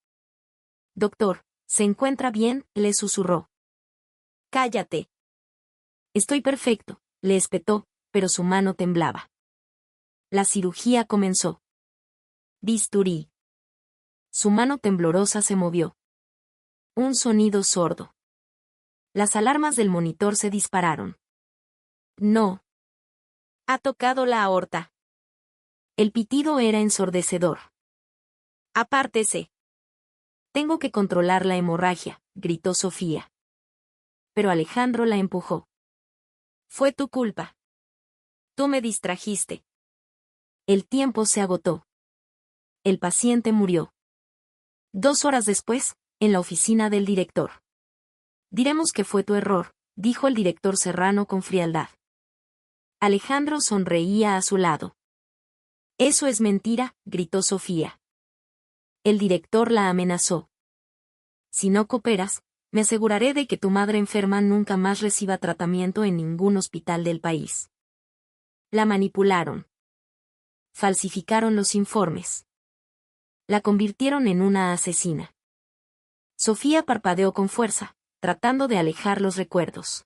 Doctor, ¿se encuentra bien?, le susurró. Cállate. Estoy perfecto, le espetó, pero su mano temblaba. La cirugía comenzó. Bisturí. Su mano temblorosa se movió. Un sonido sordo. Las alarmas del monitor se dispararon. No. Ha tocado la aorta. El pitido era ensordecedor. Apártese. Tengo que controlar la hemorragia, gritó Sofía. Pero Alejandro la empujó. Fue tu culpa. Tú me distrajiste. El tiempo se agotó. El paciente murió. 2 horas después, en la oficina del director. Diremos que fue tu error, dijo el director Serrano con frialdad. Alejandro sonreía a su lado. Eso es mentira, gritó Sofía. El director la amenazó. Si no cooperas, me aseguraré de que tu madre enferma nunca más reciba tratamiento en ningún hospital del país. La manipularon. Falsificaron los informes. La convirtieron en una asesina. Sofía parpadeó con fuerza, tratando de alejar los recuerdos.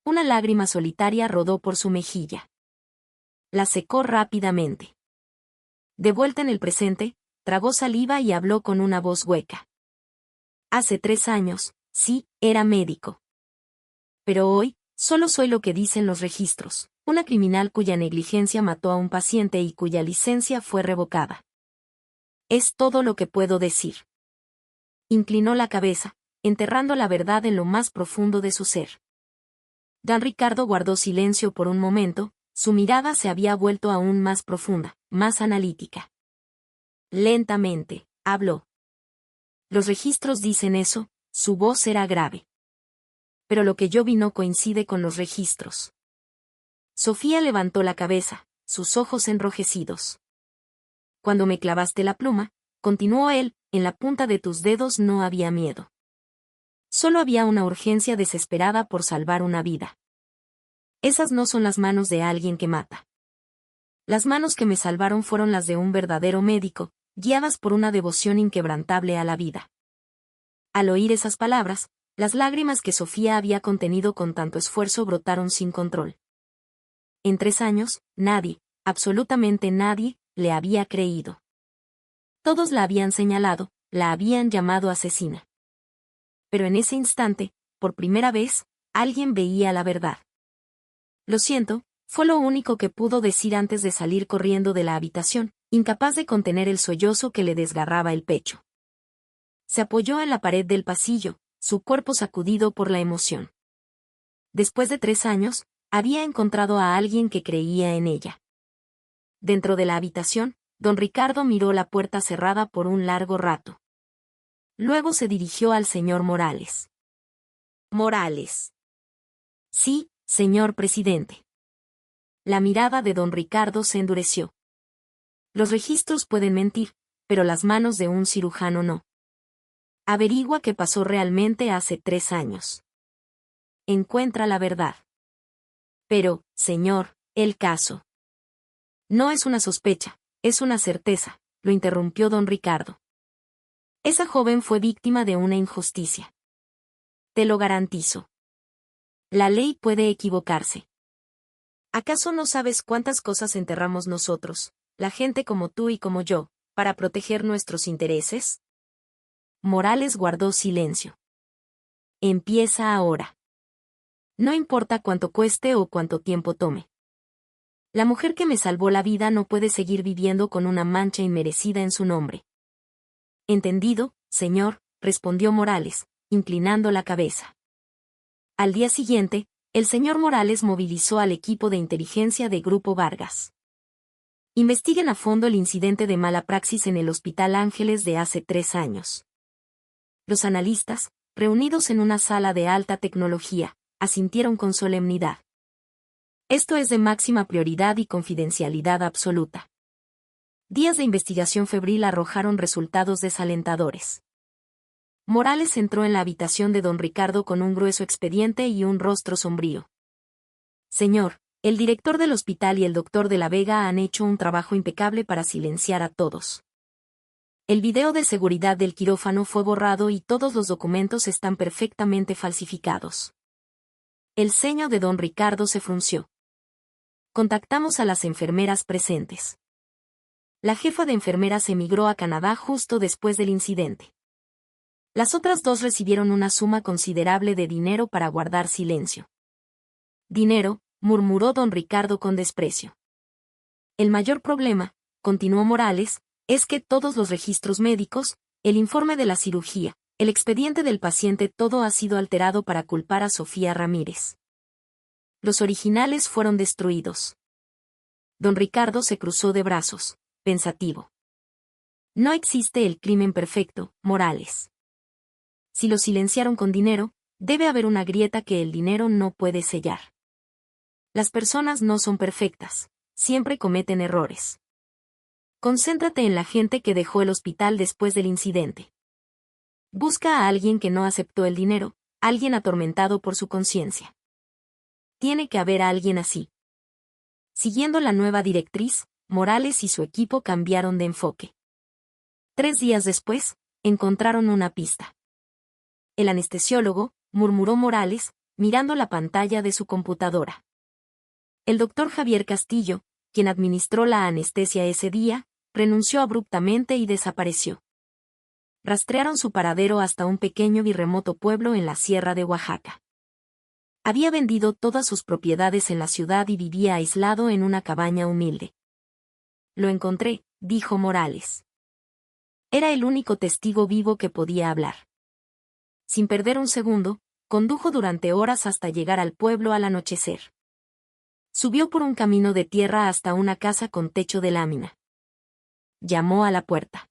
Una lágrima solitaria rodó por su mejilla. La secó rápidamente. De vuelta en el presente, tragó saliva y habló con una voz hueca. Hace 3 años, sí, era médico. Pero hoy, solo soy lo que dicen los registros, una criminal cuya negligencia mató a un paciente y cuya licencia fue revocada. Es todo lo que puedo decir. Inclinó la cabeza, enterrando la verdad en lo más profundo de su ser. Don Ricardo guardó silencio por un momento, su mirada se había vuelto aún más profunda, más analítica. Lentamente, habló. Los registros dicen eso, su voz era grave. Pero lo que yo vi no coincide con los registros. Sofía levantó la cabeza, sus ojos enrojecidos. Cuando me clavaste la pluma, continuó él, en la punta de tus dedos no había miedo. Solo había una urgencia desesperada por salvar una vida. Esas no son las manos de alguien que mata. Las manos que me salvaron fueron las de un verdadero médico, guiadas por una devoción inquebrantable a la vida. Al oír esas palabras, las lágrimas que Sofía había contenido con tanto esfuerzo brotaron sin control. En 3 años, nadie, absolutamente nadie, le había creído. Todos la habían señalado, la habían llamado asesina. Pero en ese instante, por primera vez, alguien veía la verdad. Lo siento, fue lo único que pudo decir antes de salir corriendo de la habitación, incapaz de contener el sollozo que le desgarraba el pecho. Se apoyó en la pared del pasillo, su cuerpo sacudido por la emoción. Después de 3 años, había encontrado a alguien que creía en ella. Dentro de la habitación, don Ricardo miró la puerta cerrada por un largo rato. Luego se dirigió al señor Morales. Morales. Sí, señor presidente. La mirada de don Ricardo se endureció. Los registros pueden mentir, pero las manos de un cirujano no. Averigua qué pasó realmente hace 3 años. Encuentra la verdad. Pero, señor, el caso. No es una sospecha, es una certeza, lo interrumpió don Ricardo. Esa joven fue víctima de una injusticia. Te lo garantizo. La ley puede equivocarse. ¿Acaso no sabes cuántas cosas enterramos nosotros, la gente como tú y como yo, para proteger nuestros intereses? Morales guardó silencio. Empieza ahora. No importa cuánto cueste o cuánto tiempo tome. La mujer que me salvó la vida no puede seguir viviendo con una mancha inmerecida en su nombre. Entendido, señor, respondió Morales, inclinando la cabeza. Al día siguiente, el señor Morales movilizó al equipo de inteligencia de Grupo Vargas. Investiguen a fondo el incidente de mala praxis en el Hospital Ángeles de hace 3 años. Los analistas, reunidos en una sala de alta tecnología, asintieron con solemnidad. Esto es de máxima prioridad y confidencialidad absoluta. Días de investigación febril arrojaron resultados desalentadores. Morales entró en la habitación de don Ricardo con un grueso expediente y un rostro sombrío. Señor, el director del hospital y el doctor de la Vega han hecho un trabajo impecable para silenciar a todos. El video de seguridad del quirófano fue borrado y todos los documentos están perfectamente falsificados. El ceño de don Ricardo se frunció. Contactamos a las enfermeras presentes. La jefa de enfermeras emigró a Canadá justo después del incidente. Las otras dos recibieron una suma considerable de dinero para guardar silencio. Dinero, murmuró don Ricardo con desprecio. El mayor problema, continuó Morales, es que todos los registros médicos, el informe de la cirugía, el expediente del paciente, todo ha sido alterado para culpar a Sofía Ramírez. Los originales fueron destruidos. Don Ricardo se cruzó de brazos, pensativo. No existe el crimen perfecto, Morales. Si lo silenciaron con dinero, debe haber una grieta que el dinero no puede sellar. Las personas no son perfectas, siempre cometen errores. Concéntrate en la gente que dejó el hospital después del incidente. Busca a alguien que no aceptó el dinero, alguien atormentado por su conciencia. Tiene que haber alguien así. Siguiendo la nueva directriz, Morales y su equipo cambiaron de enfoque. 3 días después, encontraron una pista. El anestesiólogo, murmuró Morales, mirando la pantalla de su computadora. El doctor Javier Castillo, quien administró la anestesia ese día, renunció abruptamente y desapareció. Rastrearon su paradero hasta un pequeño y remoto pueblo en la sierra de Oaxaca. Había vendido todas sus propiedades en la ciudad y vivía aislado en una cabaña humilde. Lo encontré, dijo Morales. Era el único testigo vivo que podía hablar. Sin perder un segundo, condujo durante horas hasta llegar al pueblo al anochecer. Subió por un camino de tierra hasta una casa con techo de lámina. Llamó a la puerta.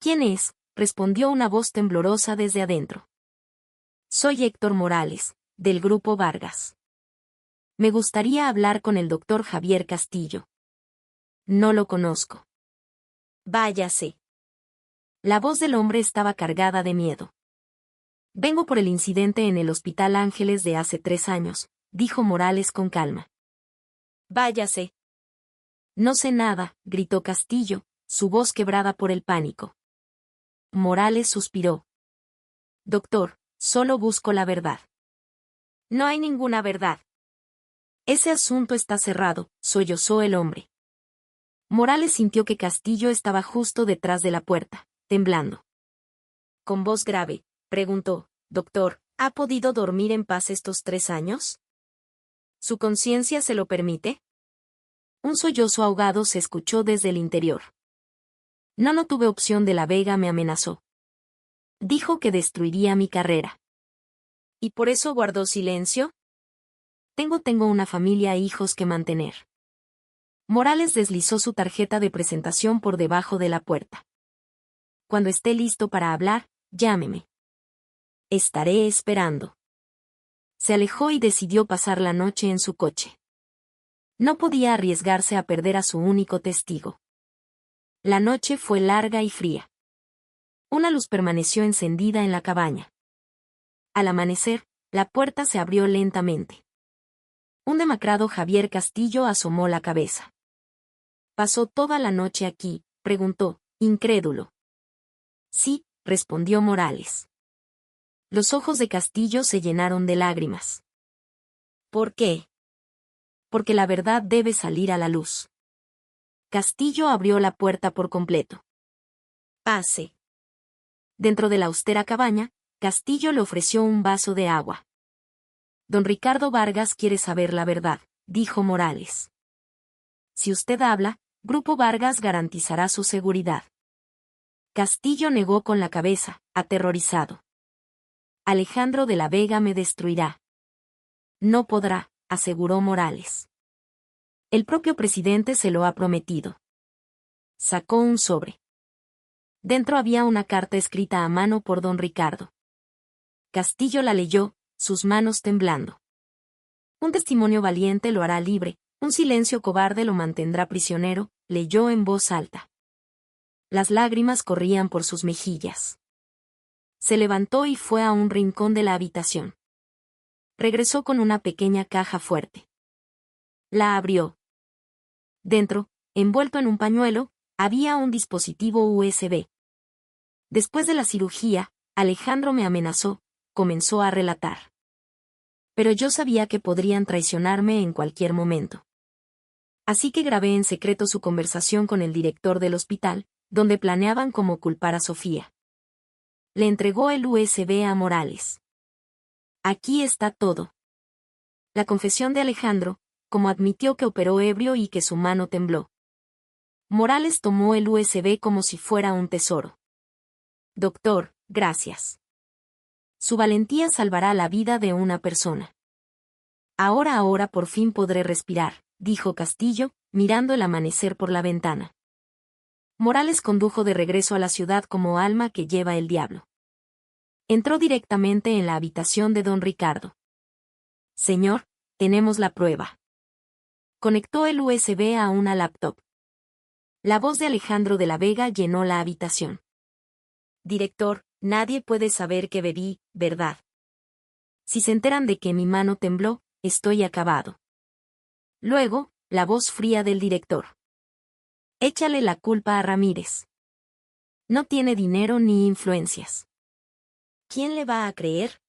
¿Quién es?, respondió una voz temblorosa desde adentro. Soy Héctor Morales, del Grupo Vargas. Me gustaría hablar con el doctor Javier Castillo. No lo conozco. Váyase. La voz del hombre estaba cargada de miedo. Vengo por el incidente en el Hospital Ángeles de hace 3 años, dijo Morales con calma. Váyase. No sé nada, gritó Castillo, su voz quebrada por el pánico. Morales suspiró. Doctor, solo busco la verdad. No hay ninguna verdad. Ese asunto está cerrado, sollozó el hombre. Morales sintió que Castillo estaba justo detrás de la puerta, temblando. Con voz grave, preguntó, doctor, ¿ha podido dormir en paz estos 3 años? ¿Su conciencia se lo permite? Un sollozo ahogado se escuchó desde el interior. No tuve opción. De la Vega me amenazó. Dijo que destruiría mi carrera. ¿Y por eso guardó silencio? Tengo una familia e hijos que mantener. Morales deslizó su tarjeta de presentación por debajo de la puerta. Cuando esté listo para hablar, llámeme. Estaré esperando. Se alejó y decidió pasar la noche en su coche. No podía arriesgarse a perder a su único testigo. La noche fue larga y fría. Una luz permaneció encendida en la cabaña. Al amanecer, la puerta se abrió lentamente. Un demacrado Javier Castillo asomó la cabeza. ¿Pasó toda la noche aquí?, preguntó, incrédulo. Sí, respondió Morales. Los ojos de Castillo se llenaron de lágrimas. ¿Por qué? Porque la verdad debe salir a la luz. Castillo abrió la puerta por completo. Pase. Dentro de la austera cabaña, Castillo le ofreció un vaso de agua. Don Ricardo Vargas quiere saber la verdad, dijo Morales. Si usted habla, Grupo Vargas garantizará su seguridad. Castillo negó con la cabeza, aterrorizado. Alejandro de la Vega me destruirá. No podrá, aseguró Morales. El propio presidente se lo ha prometido. Sacó un sobre. Dentro había una carta escrita a mano por don Ricardo. Castillo la leyó, sus manos temblando. Un testimonio valiente lo hará libre, un silencio cobarde lo mantendrá prisionero, leyó en voz alta. Las lágrimas corrían por sus mejillas. Se levantó y fue a un rincón de la habitación. Regresó con una pequeña caja fuerte. La abrió. Dentro, envuelto en un pañuelo, había un dispositivo USB. Después de la cirugía, Alejandro me amenazó, comenzó a relatar. Pero yo sabía que podrían traicionarme en cualquier momento. Así que grabé en secreto su conversación con el director del hospital, donde planeaban cómo culpar a Sofía. Le entregó el USB a Morales. Aquí está todo. La confesión de Alejandro, como admitió que operó ebrio y que su mano tembló. Morales tomó el USB como si fuera un tesoro. Doctor, gracias. Su valentía salvará la vida de una persona. Ahora por fin podré respirar, dijo Castillo, mirando el amanecer por la ventana. Morales condujo de regreso a la ciudad como alma que lleva el diablo. Entró directamente en la habitación de don Ricardo. Señor, tenemos la prueba. Conectó el USB a una laptop. La voz de Alejandro de la Vega llenó la habitación. Director, nadie puede saber que bebí, ¿verdad? Si se enteran de que mi mano tembló, estoy acabado. Luego, la voz fría del director. Échale la culpa a Ramírez. No tiene dinero ni influencias. ¿Quién le va a creer?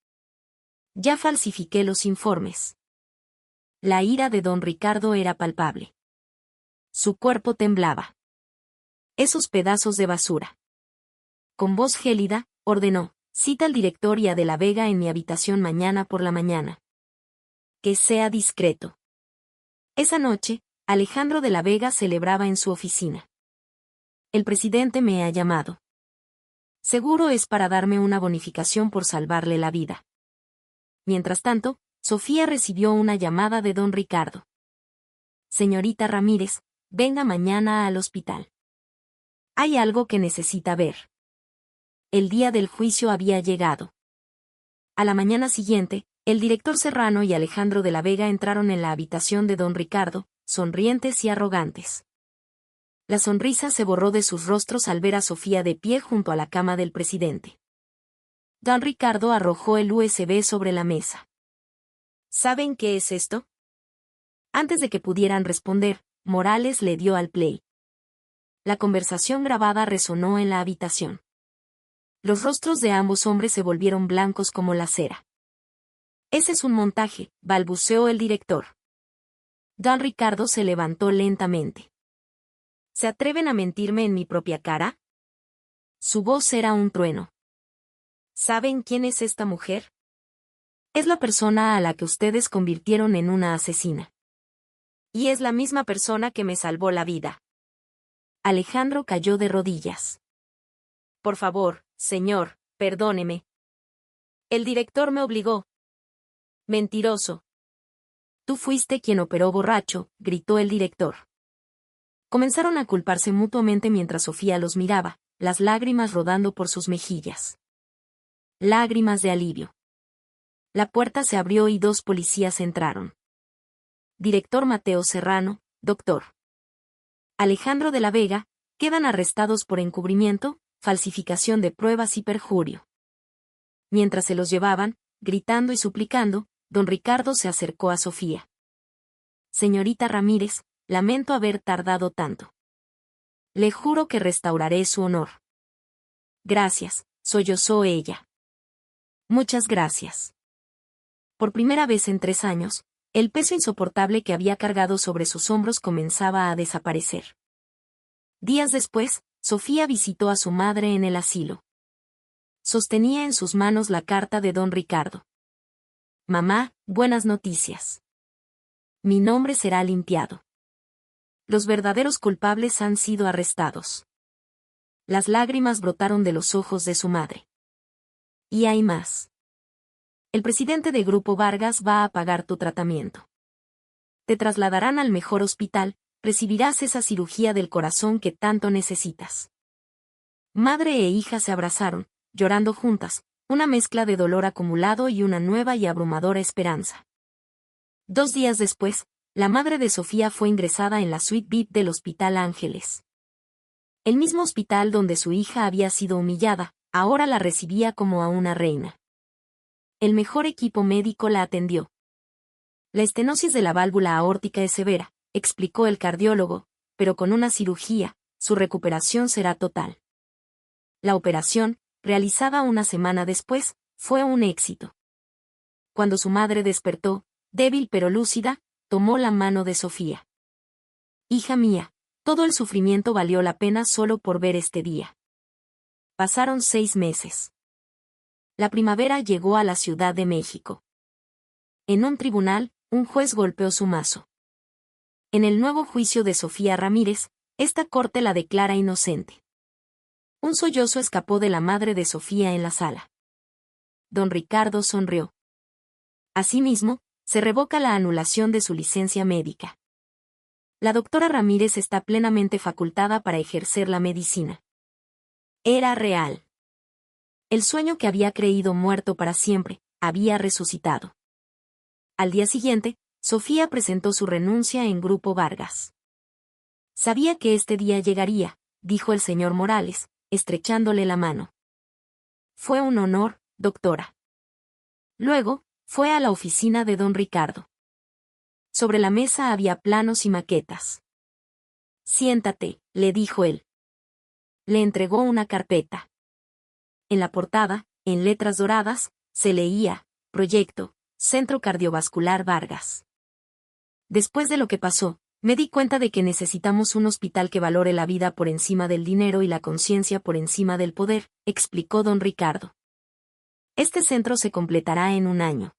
Ya falsifiqué los informes. La ira de don Ricardo era palpable. Su cuerpo temblaba. Esos pedazos de basura. Con voz gélida, ordenó, cita al director y a De la Vega en mi habitación mañana por la mañana. Que sea discreto. Esa noche, Alejandro de la Vega celebraba en su oficina. El presidente me ha llamado. Seguro es para darme una bonificación por salvarle la vida. Mientras tanto, Sofía recibió una llamada de don Ricardo. Señorita Ramírez, venga mañana al hospital. Hay algo que necesita ver. El día del juicio había llegado. A la mañana siguiente, el director Serrano y Alejandro de la Vega entraron en la habitación de don Ricardo, sonrientes y arrogantes. La sonrisa se borró de sus rostros al ver a Sofía de pie junto a la cama del presidente. Don Ricardo arrojó el USB sobre la mesa. ¿Saben qué es esto? Antes de que pudieran responder, Morales le dio al play. La conversación grabada resonó en la habitación. Los rostros de ambos hombres se volvieron blancos como la cera. Ese es un montaje, balbuceó el director. Don Ricardo se levantó lentamente. ¿Se atreven a mentirme en mi propia cara? Su voz era un trueno. ¿Saben quién es esta mujer? Es la persona a la que ustedes convirtieron en una asesina. Y es la misma persona que me salvó la vida. Alejandro cayó de rodillas. Por favor, señor, perdóneme. El director me obligó. Mentiroso. Tú fuiste quien operó borracho, gritó el director. Comenzaron a culparse mutuamente mientras Sofía los miraba, las lágrimas rodando por sus mejillas. Lágrimas de alivio. La puerta se abrió y dos policías entraron. Director Mateo Serrano, doctor. Alejandro de la Vega, quedan arrestados por encubrimiento, falsificación de pruebas y perjurio. Mientras se los llevaban, gritando y suplicando, don Ricardo se acercó a Sofía. Señorita Ramírez, lamento haber tardado tanto. Le juro que restauraré su honor. Gracias, sollozó ella. Muchas gracias. Por primera vez en 3 años, el peso insoportable que había cargado sobre sus hombros comenzaba a desaparecer. Días después, Sofía visitó a su madre en el asilo. Sostenía en sus manos la carta de don Ricardo. Mamá, buenas noticias. Mi nombre será limpiado. Los verdaderos culpables han sido arrestados. Las lágrimas brotaron de los ojos de su madre. Y hay más. El presidente de Grupo Vargas va a pagar tu tratamiento. Te trasladarán al mejor hospital, recibirás esa cirugía del corazón que tanto necesitas. Madre e hija se abrazaron, llorando juntas, una mezcla de dolor acumulado y una nueva y abrumadora esperanza. 2 días después, la madre de Sofía fue ingresada en la suite VIP del Hospital Ángeles. El mismo hospital donde su hija había sido humillada, ahora la recibía como a una reina. El mejor equipo médico la atendió. La estenosis de la válvula aórtica es severa, explicó el cardiólogo, pero con una cirugía, su recuperación será total. La operación, realizada una semana después, fue un éxito. Cuando su madre despertó, débil pero lúcida, tomó la mano de Sofía. Hija mía, todo el sufrimiento valió la pena solo por ver este día. Pasaron 6 meses. La primavera llegó a la Ciudad de México. En un tribunal, un juez golpeó su mazo. En el nuevo juicio de Sofía Ramírez, esta corte la declara inocente. Un sollozo escapó de la madre de Sofía en la sala. Don Ricardo sonrió. Asimismo, se revoca la anulación de su licencia médica. La doctora Ramírez está plenamente facultada para ejercer la medicina. Era real. El sueño que había creído muerto para siempre, había resucitado. Al día siguiente, Sofía presentó su renuncia en Grupo Vargas. Sabía que este día llegaría, dijo el señor Morales, estrechándole la mano. Fue un honor, doctora. Luego, fue a la oficina de don Ricardo. Sobre la mesa había planos y maquetas. Siéntate, le dijo él. Le entregó una carpeta. En la portada, en letras doradas, se leía, Proyecto, Centro Cardiovascular Vargas. Después de lo que pasó, me di cuenta de que necesitamos un hospital que valore la vida por encima del dinero y la conciencia por encima del poder, explicó don Ricardo. Este centro se completará en 1 año.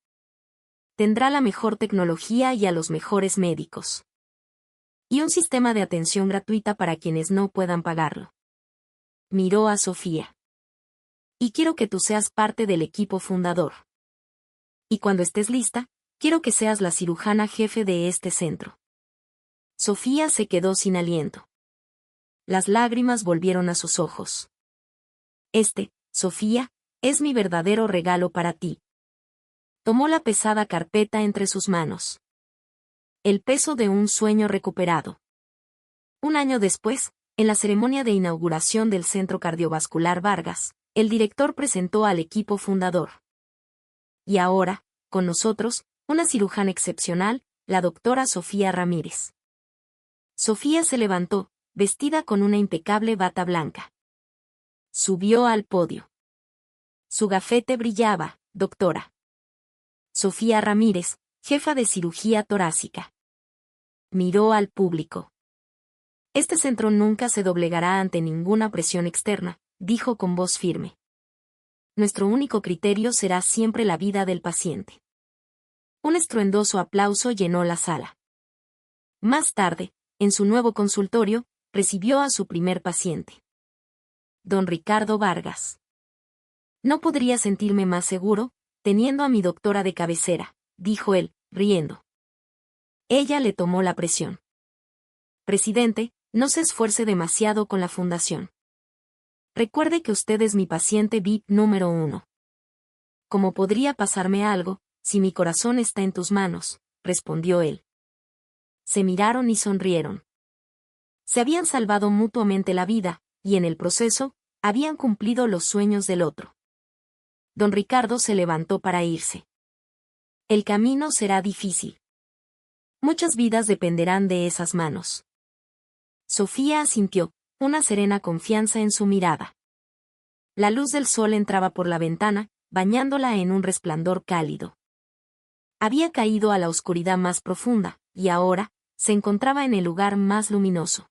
Tendrá la mejor tecnología y a los mejores médicos. Y un sistema de atención gratuita para quienes no puedan pagarlo. Miró a Sofía. Y quiero que tú seas parte del equipo fundador. Y cuando estés lista, quiero que seas la cirujana jefe de este centro. Sofía se quedó sin aliento. Las lágrimas volvieron a sus ojos. Sofía, es mi verdadero regalo para ti. Tomó la pesada carpeta entre sus manos. El peso de un sueño recuperado. 1 año después, en la ceremonia de inauguración del Centro Cardiovascular Vargas, el director presentó al equipo fundador. Y ahora, con nosotros, una cirujana excepcional, la doctora Sofía Ramírez. Sofía se levantó, vestida con una impecable bata blanca. Subió al podio. Su gafete brillaba, doctora. Sofía Ramírez, jefa de cirugía torácica. Miró al público. Este centro nunca se doblegará ante ninguna presión externa, dijo con voz firme. Nuestro único criterio será siempre la vida del paciente. Un estruendoso aplauso llenó la sala. Más tarde, en su nuevo consultorio, recibió a su primer paciente. Don Ricardo Vargas. No podría sentirme más seguro, teniendo a mi doctora de cabecera, dijo él, riendo. Ella le tomó la presión. Presidente, no se esfuerce demasiado con la fundación. Recuerde que usted es mi paciente VIP número 1. ¿Cómo podría pasarme algo, si mi corazón está en tus manos?, respondió él. Se miraron y sonrieron. Se habían salvado mutuamente la vida, y en el proceso, habían cumplido los sueños del otro. Don Ricardo se levantó para irse. El camino será difícil. Muchas vidas dependerán de esas manos. Sofía asintió, una serena confianza en su mirada. La luz del sol entraba por la ventana, bañándola en un resplandor cálido. Había caído a la oscuridad más profunda, y ahora, se encontraba en el lugar más luminoso.